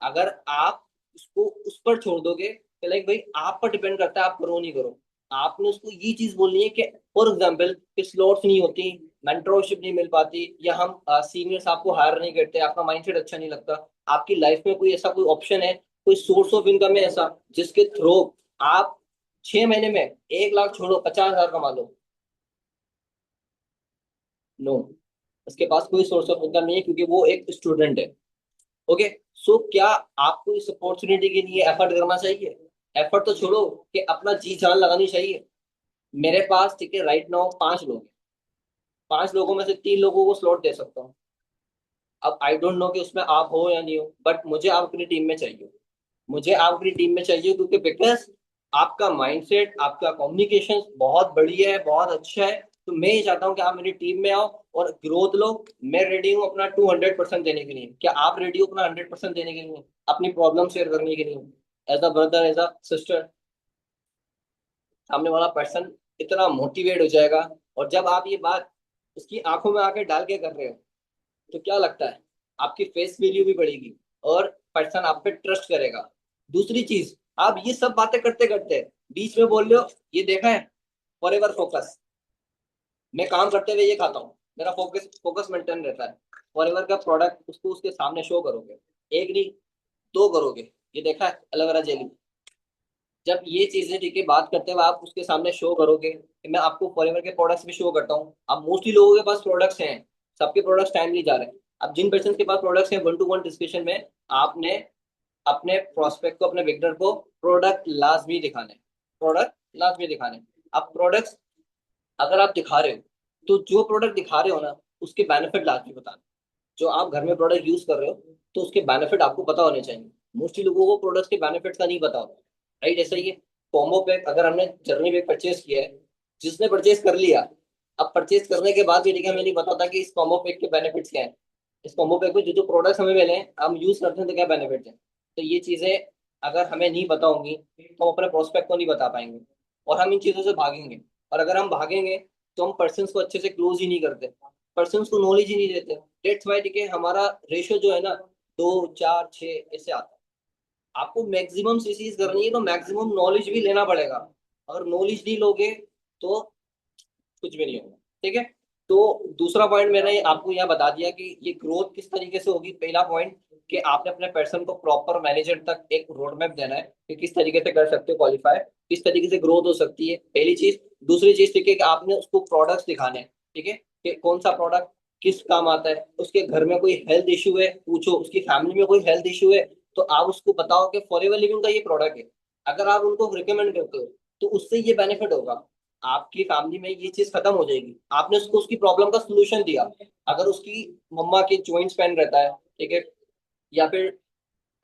अगर आप उसको उस पर छोड़ दोगे तो लाइक भाई आप पर डिपेंड करता है आप करो नहीं करो। आपने उसको ये चीज बोलनी है कि फॉर एग्जाम्पल कि स्लॉट्स नहीं होती, मेंटरशिप नहीं मिल पाती, या हम सीनियर्स आपको हायर नहीं करते, आपका माइंडसेट अच्छा नहीं लगता, आपकी लाइफ में कोई ऐसा कोई ऑप्शन है, कोई सोर्स ऑफ इनकम है ऐसा जिसके थ्रू आप 6 महीने में 1 लाख छोड़ो 50,000 कमा लो। नो, उसके पास कोई सोर्स ऑफ इनकम नहीं है क्योंकि वो एक स्टूडेंट है। ओके। सो क्या आपको इस अपॉर्चुनिटी के लिए एफर्ट करना चाहिए? एफर्ट तो छोड़ो कि अपना जी जान लगानी चाहिए। मेरे पास ठीक है राइट नाउ 5 लोग हैं, 5 लोगों में से 3 लोगों को स्लॉट दे सकता हूँ। अब आई डोंट नो कि उसमें आप हो या नहीं हो, बट मुझे आप अपनी टीम में चाहिए। मुझे आप अपनी टीम में चाहिए क्योंकि बिकॉज आपका माइंडसेट, आपका कम्युनिकेशन बहुत बढ़िया है, बहुत अच्छा है। तो मैं ये चाहता हूँ कि आप मेरी टीम में आओ और ग्रोथ लो। मैं रेडी हूँ अपना 200% देने के लिए। क्या आप रेडी हो अपना 100% देने के लिए, अपनी प्रॉब्लम शेयर करने के लिए? As a brother, as a sister, सामने वाला पर्सन इतना मोटिवेट हो जाएगा। और जब आप ये बात उसकी आंखों में आके डाल के कर रहे हो तो क्या लगता है, आपकी फेस वैल्यू भी बढ़ेगी और पर्सन आप पे ट्रस्ट करेगा। दूसरी चीज, आप ये सब बातें करते करते बीच में बोल रहे हो, ये देखा है, फॉर एवर फोकस। मैं काम करते हुए ये खाता हूँ, मेरा फोकस फोकस मेंटेन रहता है। फॉर एवर का प्रोडक्ट उसको उसके सामने शो करोगे, एक नहीं 2 करोगे। ये देखा है एलोवेरा जेली, जब ये चीजें ठीक है बात करते हुए आप उसके सामने शो करोगे कि मैं आपको फॉरएवर के प्रोडक्ट्स भी शो करता हूँ। अब मोस्टली लोगों के पास प्रोडक्ट्स हैं, सबके प्रोडक्ट्स टाइमली जा रहे हैं। अब जिन पर्सन के पास प्रोडक्ट्स हैं, 1-to-1 डिस्कशन में आपने अपने प्रोस्पेक्ट को, अपने विक्टर को प्रोडक्ट लाजमी दिखाने, प्रोडक्ट लाजमी दिखाने। अब प्रोडक्ट्स अगर आप दिखा रहे हो तो जो प्रोडक्ट दिखा रहे हो ना उसके बेनिफिट लाजमी बताना। जो आप घर में प्रोडक्ट यूज कर रहे हो तो उसके बेनिफिट आपको पता होने चाहिए। मोस्टली लोगों को प्रोडक्ट्स के बेनिफिट्स का नहीं पता होता। राइट, ऐसा ही है। कॉम्बो पैक अगर हमने जर्नी पैक परचेज किया है, जिसने परचेज कर लिया, अब परचेज करने के बाद भी ठीक है हमें नहीं पता था कि इस कॉम्बो पैक के बेनिफिट्स क्या है। इस कॉम्बो पैक में जो जो प्रोडक्ट्स हमें मिले हैं हम यूज करते हैं तो क्या बेनिफिट्स हैं। तो ये चीजें अगर हमें नहीं पता होंगी तो हम अपने प्रोस्पेक्ट को नहीं बता पाएंगे और हम इन चीजों से भागेंगे। और अगर हम भागेंगे तो हम पर्सन को अच्छे से क्लोज ही नहीं करते, पर्सन को नॉलेज ही नहीं देते। डेट्स वाई ठीक है हमारा रेशियो जो है ना 2 4 6 ऐसे आता है। आपको मैक्सिमम सीसीज करनी है तो मैक्सिमम नॉलेज भी लेना पड़ेगा। अगर नॉलेज नहीं लोगे तो कुछ भी नहीं होगा। ठीक है। तो दूसरा पॉइंट मैंने आपको यहाँ बता दिया कि ये ग्रोथ किस तरीके से होगी। पहला पॉइंट कि आपने अपने पर्सन को प्रॉपर मैनेजर तक एक रोड मैप देना है कि किस तरीके से कर सकते हो क्वालिफाई, किस तरीके से ग्रोथ हो सकती है, पहली चीज। दूसरी चीज ठीक है कि आपने उसको प्रोडक्ट्स दिखाने हैं। ठीक है, कि कौन सा प्रोडक्ट किस काम आता है। उसके घर में कोई हेल्थ इशू है पूछो, उसकी फैमिली में कोई हेल्थ इशू है तो आप उसको बताओ कि फॉरएवर लिविंग का ये प्रोडक्ट है। अगर आप उनको रिकमेंड करते हो तो उससे ये बेनिफिट होगा, आपकी फैमिली में ये चीज खत्म हो जाएगी। आपने उसको उसकी प्रॉब्लम का सोल्यूशन दिया। अगर उसकी मम्मा के जॉइंट्स पेन रहता है, ठीक है, या फिर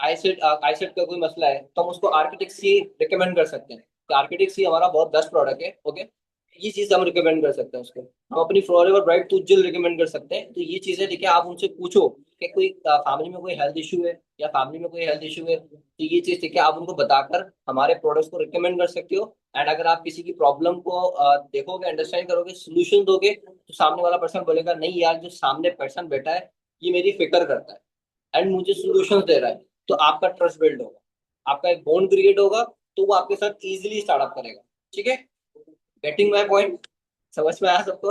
आईसेट आईसेट का कोई मसला है तो हम उसको आर्किटेक्ट सी रिकमेंड कर सकते हैं। तो आर्किटेक्ट सी हमारा बहुत बेस्ट प्रोडक्ट है। ओके, ये चीज हम रिकमेंड कर सकते हैं उसको। हम अपनी forever bright tooth gel recommend कर सकते हैं। तो ये चीजें देखिए आप उनसे पूछो कि कोई फैमिली में कोई हेल्थ इशू है या फैमिली में कोई हेल्थ इशू है तो ये चीज देखिए आप उनको बताकर हमारे प्रोडक्ट्स को रिकमेंड कर सकते हो। एंड अगर आप किसी की प्रॉब्लम को देखोगे, अंडरस्टैंड करोगे, सोल्यूशन दोगे तो सामने वाला पर्सन बोलेगा नहीं यार जो सामने पर्सन बैठा है ये मेरी फिक्र करता है एंड मुझे सोल्यूशन दे रहा है। तो आपका ट्रस्ट बिल्ड होगा, आपका एक बॉन्ड क्रिएट होगा, तो वो आपके साथ इजीली स्टार्टअप करेगा। ठीक है, गेटिंग माय पॉइंट? समझ में आया सबको?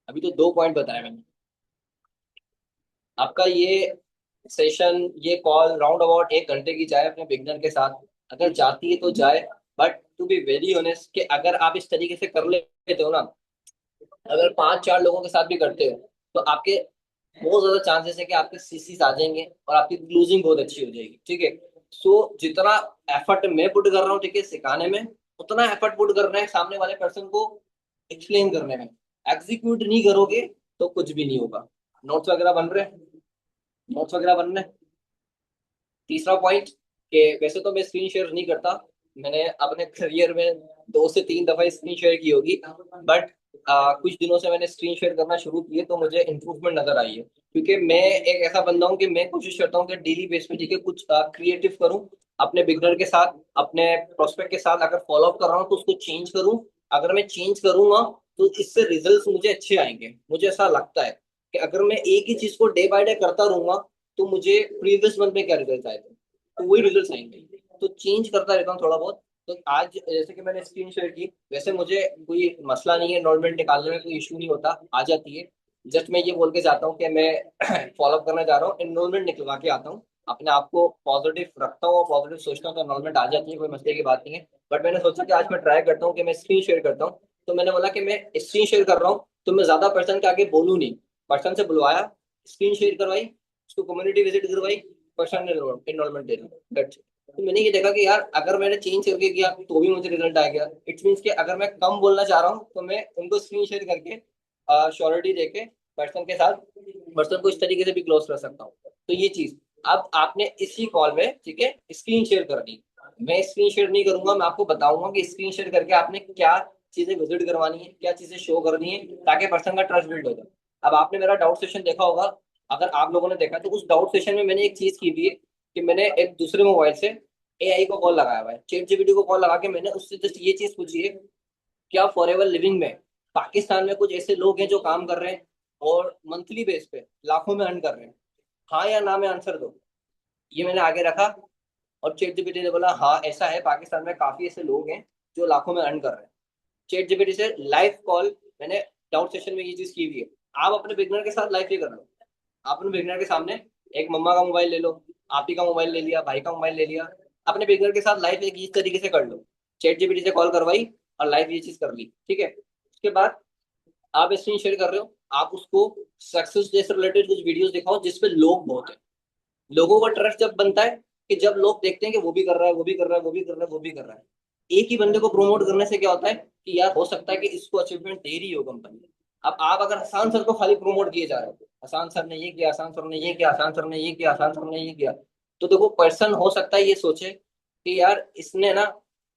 अभी तो 2 पॉइंट बताए मैंने। आपका ये सेशन, ये कॉल राउंड अबाउट 1 घंटे की जाए अपने बिगनर के साथ। अगर जाती है तो जाए, but to be very honest कि अगर आप इस तरीके से कर लेते हो ना, अगर 5 4 लोगों के साथ भी करते हो तो आपके बहुत ज्यादा चांसेस है कि आपके सीसीस आ जाएंगे और आपकी क्लोजिंग बहुत अच्छी हो जाएगी। ठीक है। सो जितना एफर्ट मैं पुट कर रहा हूँ ठीक है सिखाने में, उतना एफर्ट पुट करना है सामने वाले पर्सन को एक्सप्लेन करने में। एग्जीक्यूट नहीं करोगे तो कुछ भी नहीं होगा। नोट्स वगैरह बन रहे हैं? नोट्स वगैरह बन रहे हैं? तीसरा पॉइंट कि वैसे तो मैं स्क्रीन शेयर नहीं करता, मैंने अपने करियर में 2 से 3 दफा स्क्रीन शेयर की होगी, बट कुछ दिनों से मैंने स्क्रीन शेयर करना शुरू किए तो मुझे इम्प्रूवमेंट नजर आई है, क्योंकि मैं एक ऐसा बंदा हूँ कि मैं कोशिश करता हूँ कि डेली बेस पे ठीक है कुछ क्रिएटिव करूँ अपने बिगनर के साथ, अपने प्रोस्पेक्ट के साथ। अगर फॉलो अप कर रहा हूँ तो उसको चेंज करूँ। अगर मैं चेंज करूंगा तो इससे रिजल्ट्स मुझे अच्छे आएंगे। मुझे ऐसा लगता है कि अगर मैं एक ही चीज को डे बाय डे करता रहूंगा तो मुझे प्रीवियस मंथ में क्या रिजल्ट आए थे तो वही रिजल्ट आएंगे। तो चेंज करता रहता हूँ थोड़ा बहुत। तो आज जैसे कि मैंने स्क्रीन शेयर की, वैसे मुझे कोई मसला नहीं है, एनरोलमेंट निकालने में कोई इशू नहीं होता, आ जाती है। जस्ट मैं ये बोल के जाता हूँ कि मैं फॉलो अप करना चाह रहा हूँ, एनरोलमेंट निकलवा के आता हूँ। अपने आप को पॉजिटिव रखता हूँ और पॉजिटिव सोचता हूँ तो एनरोलमेंट आ जाती है, कोई मसले की बात नहीं है। बट मैंने सोचा कि आज मैं ट्राई करता हूँ कि मैं स्क्रीन शेयर करता हूँ। तो मैंने बोला कि मैं स्क्रीन शेयर कर रहा हूँ तो मैं ज्यादा पर्सन के आगे बोलूँ नहीं। पर्सन से बुलवाया, स्क्रीन शेयर करवाई, उसको कम्युनिटी विजिट करवाई, पर्सन एनरोलमेंट दे दी। तो मैंने ये देखा कि यार अगर मैंने चेंज करके किया तो भी मुझे रिजल्ट आ गया। इट्स मीन्स कि अगर मैं कम बोलना चाह रहा हूँ तो मैं उनको स्क्रीन शेयर करके श्योरिटी देके पर्सन के साथ पर्सन को इस तरीके से भी क्लोज कर सकता हूँ। तो ये चीज अब आपने इसी कॉल में ठीक है स्क्रीन शेयर कर दी। मैं स्क्रीन शेयर नहीं करूंगा, मैं आपको बताऊंगा कि स्क्रीन शेयर करके आपने क्या चीजें विजिट करवानी है, क्या चीजें शो करनी है, ताकि पर्सन का ट्रस्ट बिल्ड हो जाए। अब आपने मेरा डाउट सेशन देखा होगा, अगर आप लोगों ने देखा तो उस डाउट सेशन में मैंने एक चीज की हुई है कि मैंने एक दूसरे मोबाइल से एआई को कॉल लगाया हुआ है, चैट जीपीटी को कॉल लगा के मैंने उससे जस्ट ये चीज पूछी है, क्या फॉरएवर लिविंग में पाकिस्तान में कुछ ऐसे लोग हैं जो काम कर रहे हैं और मंथली बेस पे लाखों में अर्न कर रहे हैं, हाँ या ना में आंसर दो। ये मैंने आगे रखा और चैट जीपीटी ने बोला हाँ ऐसा है, पाकिस्तान में काफी ऐसे लोग हैं जो लाखों में अर्न कर रहे हैं। चैट जीपीटी से लाइव कॉल मैंने डाउट सेशन में ये चीज की हुई है। आप अपने बिगनर के साथ लाइव ये कर लो। आप अपने बिगनर के सामने एक मम्मा का मोबाइल ले लो, आप ही का मोबाइल ले लिया, भाई का मोबाइल ले लिया, अपने बिगनर के साथ लाइव एक इस तरीके से कर लो। चैट जीपीटी से कॉल करवाई और लाइव ये चीज कर ली, ठीक है। उसके बाद आप स्क्रीन शेयर कर रहे हो, आप उसको सक्सेस जैसे रिलेटेड कुछ वीडियोस दिखाओ जिसपे लोग बहुत है। लोगों का ट्रस्ट जब बनता है कि जब लोग देखते हैं कि वो भी कर रहा है, वो भी कर रहा है, वो भी कर रहा है, वो भी कर रहा है। एक ही बंदे को प्रमोट करने से क्या होता है कि यार हो सकता है कि इसको अचीवमेंट दे रही हो कंपनी। अब आप अगर हसान सर को खाली प्रमोट किए जा रहे हो, हसान सर ने ये किया, हसान सर ने ये किया, हसान सर ने ये किया, हसान सर ने ये किया, तो देखो पर्सन हो सकता है ये सोचे कि यार इसने ना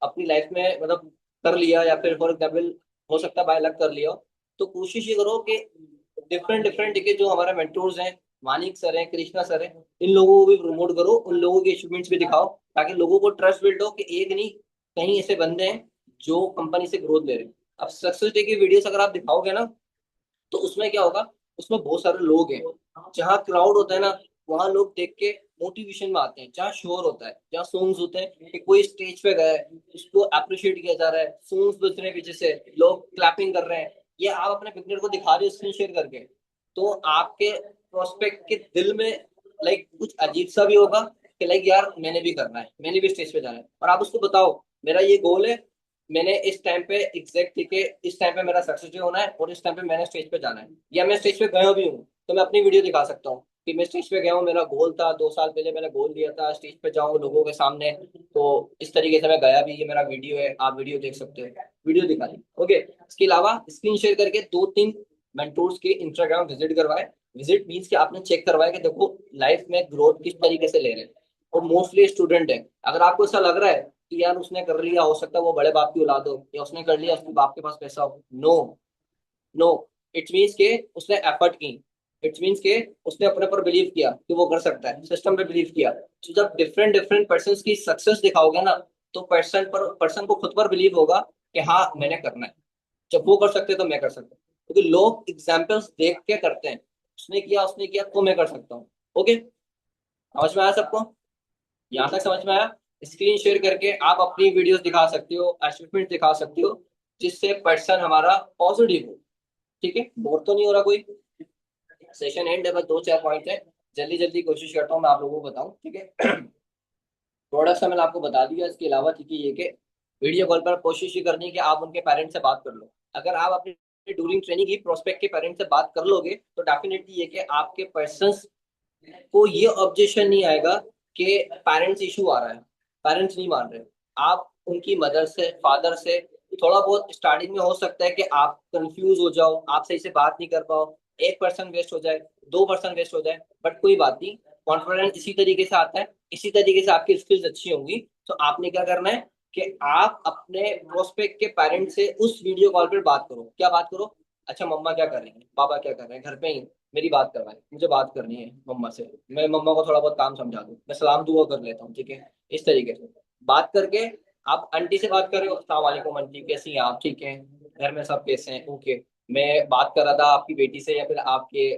अपनी लाइफ में मतलब कर लिया, या फिर फॉर एग्जाम्पल हो सकता है बाय लक कर लिया हो। तो कोशिश ये करो कि डिफरेंट डिफरेंट के जो हमारे मेंटोर्स हैं, मानिक सर हैं, कृष्णा सर हैं, इन लोगों को भी प्रमोट करो, उन लोगों के अचीवमेंट्स भी दिखाओ, ताकि लोगों को ट्रस्ट बिल्ड हो कि एक नहीं कहीं ऐसे बंदे हैं जो कंपनी से ग्रोथ ले रहे हैं। अब सक्सेस डे की वीडियोस अगर आप दिखाओगे ना तो उसमें क्या होगा, उसमें बहुत सारे लोग हैं, जहाँ क्राउड होता है ना वहां लोग देख के मोटिवेशन में आते हैं। जहाँ शोर होता है, जहाँ सॉन्ग्स होते हैं कि कोई स्टेज पे गया है, उसको अप्रिशिएट किया जा रहा है, सॉन्ग्स बज रहे हैं पीछे से, लोग क्लैपिंग कर रहे हैं, ये आप अपने पिक्चर को दिखा रहे हो स्क्रीन शेयर करके, तो आपके प्रोस्पेक्ट के दिल में लाइक कुछ अजीब सा भी होगा कि लाइक यार मैंने भी करना है, मैंने भी स्टेज पे जाना है। और आप उसको बताओ मेरा ये गोल है, मैंने इस टाइम पे एग्जैक्ट ठीक है इस टाइम पे मेरा सक्सेस डे होना है और इस टाइम पे मैंने स्टेज पे जाना है, या मैं स्टेज पे गया भी हूँ तो मैं अपनी वीडियो दिखा सकता हूँ कि मैं स्टेज पे गया हूँ, मेरा गोल था 2 साल पहले मैंने गोल दिया था स्टेज पे जाऊँ लोगों के सामने, तो इस तरीके से मैं गया भी, ये मेरा वीडियो है, आप वीडियो देख सकते हो, वीडियो दिखा दी। ओके, इसके अलावा स्क्रीन शेयर करके 2-3 मेंटोर्स के इंस्टाग्राम विजिट करवाए। विजिट मीन्स कि आपने चेक करवाया कि देखो लाइफ में ग्रोथ किस तरीके से ले रहे हैं। और मोस्टली स्टूडेंट है, अगर आपको ऐसा लग रहा है कि यार उसने कर लिया, हो सकता है वो बड़े बाप की औलाद हो, या उसने कर लिया उसके बाप के पास पैसा हो, नो नो, इट मीन्स के उसने एफर्ट की, इट मीन्स के उसने अपने पर बिलीव किया कि वो कर सकता है, सिस्टम पे बिलीव किया। तो जब डिफरेंट डिफरेंट पर्सन की सक्सेस दिखाओगे ना तो पर्सन को खुद पर बिलीव होगा कि हाँ मैंने करना है, जब वो कर सकते हैं तो मैं कर सकता हूँ, क्योंकि लोग एग्जाम्पल्स देख के करते हैं, उसने किया तो मैं कर सकता हूँ। ओके, समझ में आया सबको? यहाँ तक समझ में आया? स्क्रीन शेयर करके आप अपनी वीडियोस दिखा सकते हो, अचीवमेंट दिखा सकते हो, जिससे पर्सन हमारा पॉजिटिव हो। ठीक है, बोर तो नहीं हो रहा कोई? सेशन एंड है, बस 2-4 पॉइंट है, जल्दी जल्दी कोशिश करता हूँ मैं आप लोगों को बताऊं, ठीक है। थोड़ा सा मैंने आपको बता दिया, इसके अलावा ठीक है ये कि वीडियो कॉल पर कोशिश ये करनी है कि आप उनके पेरेंट्स से बात कर लो। अगर आप अपने ड्यूरिंग ट्रेनिंग ही प्रोस्पेक्ट के पेरेंट्स से बात कर लोगे तो डेफिनेटली ये कि आपके पर्सन को ये ऑब्जेक्शन नहीं आएगा कि पेरेंट्स इशू आ रहा है, पेरेंट्स नहीं मान रहे। आप उनकी मदर से, फादर से थोड़ा बहुत स्टार्टिंग में हो सकता है कि आप कंफ्यूज हो जाओ, आप सही से बात नहीं कर पाओ, 1 पर्सन वेस्ट हो जाए, 2 पर्सन वेस्ट हो जाए, बट कोई बात नहीं, कॉन्फिडेंस इसी तरीके से आता है, इसी तरीके से आपकी स्किल्स अच्छी होंगी। तो आपने क्या करना है कि आप अपने प्रोस्पेक्ट के पेरेंट से उस वीडियो कॉल पर बात करो। क्या बात करो? अच्छा मम्मा क्या कर रही है, पापा क्या कर रहे हैं, घर पे ही मेरी बात करवाएं, मुझे बात करनी है मम्मा से, मैं मम्मा को थोड़ा बहुत काम समझा दूं, मैं सलाम दुआ कर लेता हूँ, ठीक है। इस तरीके से बात करके आप आंटी से बात कर रहे हो, अस्सलाम वालेकुम आंटी, कैसी हैं आप, ठीक है, घर में सब कैसे हैं, ओके। मैं बात कर रहा था आपकी बेटी से या फिर आपके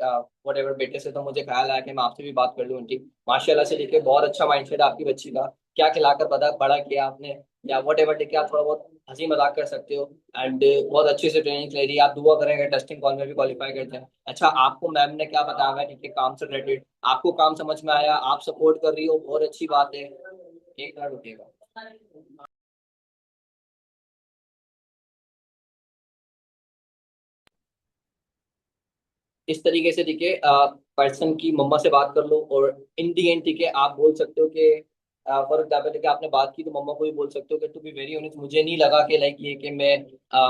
वट एवर बेटे से, तो मुझे ख्याल आया कि मैं आपसे भी बात कर लूँ आंटी। माशाल्लाह से देखिए बहुत अच्छा माइंडसेट है आपकी बच्ची का, क्या खिलाकर बड़ा बड़ा किया आपने, या वट एवर, देखिए आप थोड़ा बहुत हंसी मजाक कर सकते हो। एंड बहुत अच्छे से ट्रेनिंग ले रही है, आप दुआ करेंगे टेस्टिंग कॉल में भी क्वालिफाई करते हैं। अच्छा आपको मैम ने क्या बताया हुआ है, ठीक है, काम से रिलेटेड आपको काम समझ में आया, आप सपोर्ट कर रही हो, बहुत अच्छी बात है। एक मिनट रुकिएगा। इस तरीके से देखिए पर्सन की मम्मा से बात कर लो, और इन दी एंड ठीक है आप बोल सकते हो कि फॉर एग्जाम्पल देखिए आपने बात की तो मम्मा को भी बोल सकते हो कि टू बी वेरी ऑनेस्ट मुझे नहीं लगा कि लाइक ये कि मैं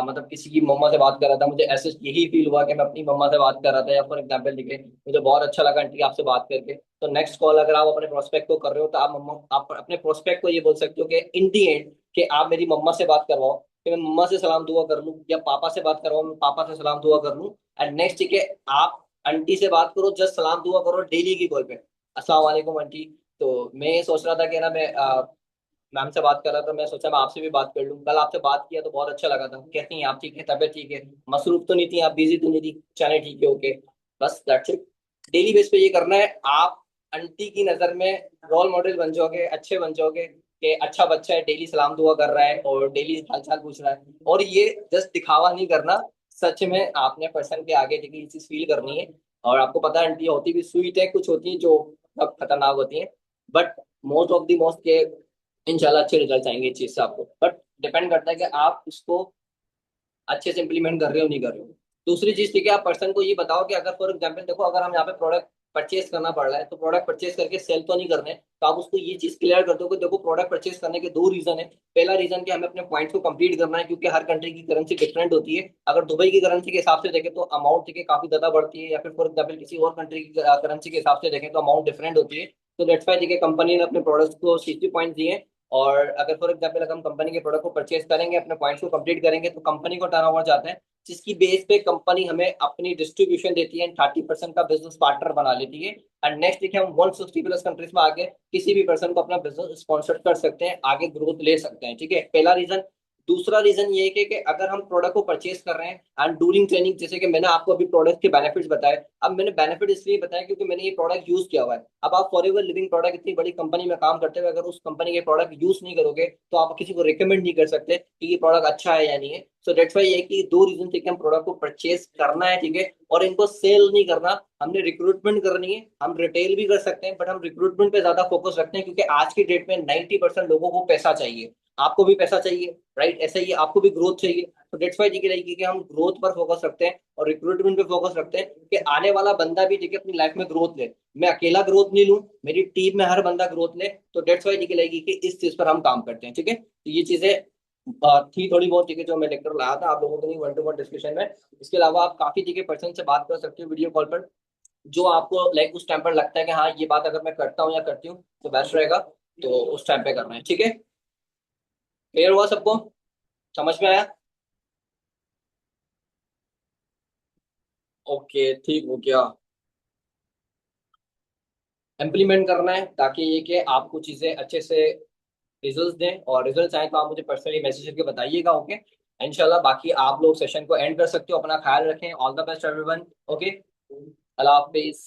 मतलब किसी की मम्मा से बात कर रहा था, मुझे ऐसे यही फील हुआ कि मैं अपनी मम्मा से बात कर रहा था, या फॉर एग्जाम्पल देखिए मुझे बहुत अच्छा लगा आंटी आपसे बात करके। तो नेक्स्ट कॉल अगर आप अपने प्रोस्पेक्ट को कर रहे हो तो आप मम्मा आप अपने प्रोस्पेक्ट को ये बोल सकते हो कि इन दी एंड कि आप मेरी मम्मा से बात करवाओ कि मैं मम्मा से सलाम दुआ कर लूँ, या पापा से बात करवाओ मैं पापा से सलाम दुआ कर लूँ। एंड नेक्स्ट ठीक है आप आंटी से बात करो, जस्ट सलाम दुआ करो डेली की कॉल पे, अस्सलाम वालेकुम आंटी। तो मैं ये सोच रहा था कि ना मैं मैम से बात कर रहा था, मैं सोचा मैं आपसे भी बात कर लूँ, कल आपसे बात किया तो बहुत अच्छा लगा था, कहती हैं आप ठीक है, तबीयत ठीक है, मसरूफ तो नहीं थी आप, बिजी तो नहीं थी, चले ठीक है, ओके। बस दैट्स इट। डेली बेस पे ये करना है, आप आंटी की नजर में रोल मॉडल बन जाओगे, अच्छे बन जाओगे कि अच्छा बच्चा है, डेली सलाम दुआ कर रहा है और डेली हाल चाल पूछ रहा है। और ये जस्ट दिखावा नहीं करना, सच में आपने पर्सन के आगे देखिए ये चीज फील करनी है। और आपको पता है आंटी होती भी स्वीट है, कुछ होती है जो अब खतरनाक होती है, but most of the most के इंशाल्लाह अच्छे रिजल्ट आएंगे इस चीज से आपको, बट डिपेंड करता है कि आप इसको अच्छे से इंप्लीमेंट कर रहे हो नहीं कर रहे हो। दूसरी चीज ठीक है, आप पर्सन को ये बताओ कि अगर फॉर एग्जाम्पल देखो अगर हम यहाँ पे प्रोडक्ट परचेज करना पड़ रहा है तो प्रोडक्ट परचेज करके सेल तो नहीं करने, तो आप उसको ये चीज क्लियर कर दो कि देखो प्रोडक्ट परचेज करने के दो रीजन है। पहला रीजन कि हमें अपने पॉइंट्स को कंप्लीट करना है, क्योंकि हर कंट्री की करेंसी डिफरेंट होती है, अगर दुबई की करेंसी के हिसाब से देखें तो अमाउंट ठीक है काफी ज्यादा बढ़ती है, या फिर फॉर एग्जाम्पल किसी और कंट्री की करेंसी के हिसाब से देखें तो अमाउंट डिफरेंट होती है। तो दैट्स वाई ठीक है कंपनी ने अपने प्रोडक्ट्स को 60 पॉइंट दिए। और अगर फॉर एग्जाम्पल अगर हम कंपनी के प्रोडक्ट को परचेज करेंगे, अपने पॉइंट्स को कंप्लीट करेंगे, तो कंपनी को टर्नओवर जाता है, जिसकी बेस पे कंपनी हमें अपनी डिस्ट्रीब्यूशन देती है, 30% का बिजनेस पार्टनर बना लेती है। एंड नेक्स्ट देखिए हम 160 प्लस कंट्रीज में आगे किसी भी पर्सन को अपना बिजनेस स्पॉन्सर कर सकते हैं, आगे ग्रोथ ले सकते हैं, ठीक है, पहला रीजन। दूसरा रीजन ये है कि अगर हम प्रोडक्ट को परचेज कर रहे हैं एंड डूरिंग ट्रेनिंग, जैसे कि मैंने आपको अभी प्रोडक्ट के बेनिफिट्स बताए, अब मैंने बेनिफिट इसलिए बताया क्योंकि मैंने ये प्रोडक्ट यूज किया हुआ है। अब आप फॉर एवर लिविंग प्रोडक्ट इतनी बड़ी कंपनी में काम करते हुए अगर उस कंपनी के प्रोडक्ट यूज नहीं करोगे तो आप किसी को रिकमेंड नहीं कर सकते कि ये प्रोडक्ट अच्छा है या नहीं है। सो दैट्स वाई ये कि दो रीजन थे कि हम प्रोडक्ट को परचेज करना है, ठीक है, और इनको सेल नहीं करना, हमने रिक्रूटमेंट करनी है। हम रिटेल भी कर सकते हैं बट हम रिक्रूटमेंट पे ज्यादा फोकस रखते हैं, क्योंकि आज की डेट में 90% लोगों को पैसा चाहिए, आपको भी पैसा चाहिए, राइट, ऐसा ही आपको भी ग्रोथ चाहिए। तो डेट्स वाई जी कि हम ग्रोथ पर फोकस रखते हैं और रिक्रूटमेंट पे फोकस रखते हैं कि आने वाला बंदा भी ठीक है अपनी लाइफ में ग्रोथ ले, मैं अकेला ग्रोथ नहीं लूं, मेरी टीम में हर बंदा ग्रोथ ले। तो डेट्स वाई जी कि इस चीज पर हम काम करते हैं, ठीक है। तो ये चीजें थी थोड़ी बहुत, ठीक है, जो मैं लेकर लाया था आप लोगों के लिए वन टू वन डिस्कशन में। इसके अलावा आप काफी ठीक है पर्सन से बात कर सकते हो वीडियो कॉल पर, जो आपको लाइक उस टाइम पर लगता है कि हाँ ये बात अगर मैं करता हूँ या करती हूँ तो बेस्ट रहेगा, तो उस टाइम पे करना है, ठीक है। क्लियर हुआ सबको? समझ में आया? ओके ठीक हो गया। इम्प्लीमेंट करना है ताकि ये कि आपको चीजें अच्छे से रिजल्ट्स दें, और रिजल्ट्स आए तो आप मुझे पर्सनली मैसेज करके बताइएगा, ओके। इंशाल्लाह बाकी आप लोग सेशन को एंड कर सकते हो, अपना ख्याल रखें, all the best everyone, okay, Allah Hafiz.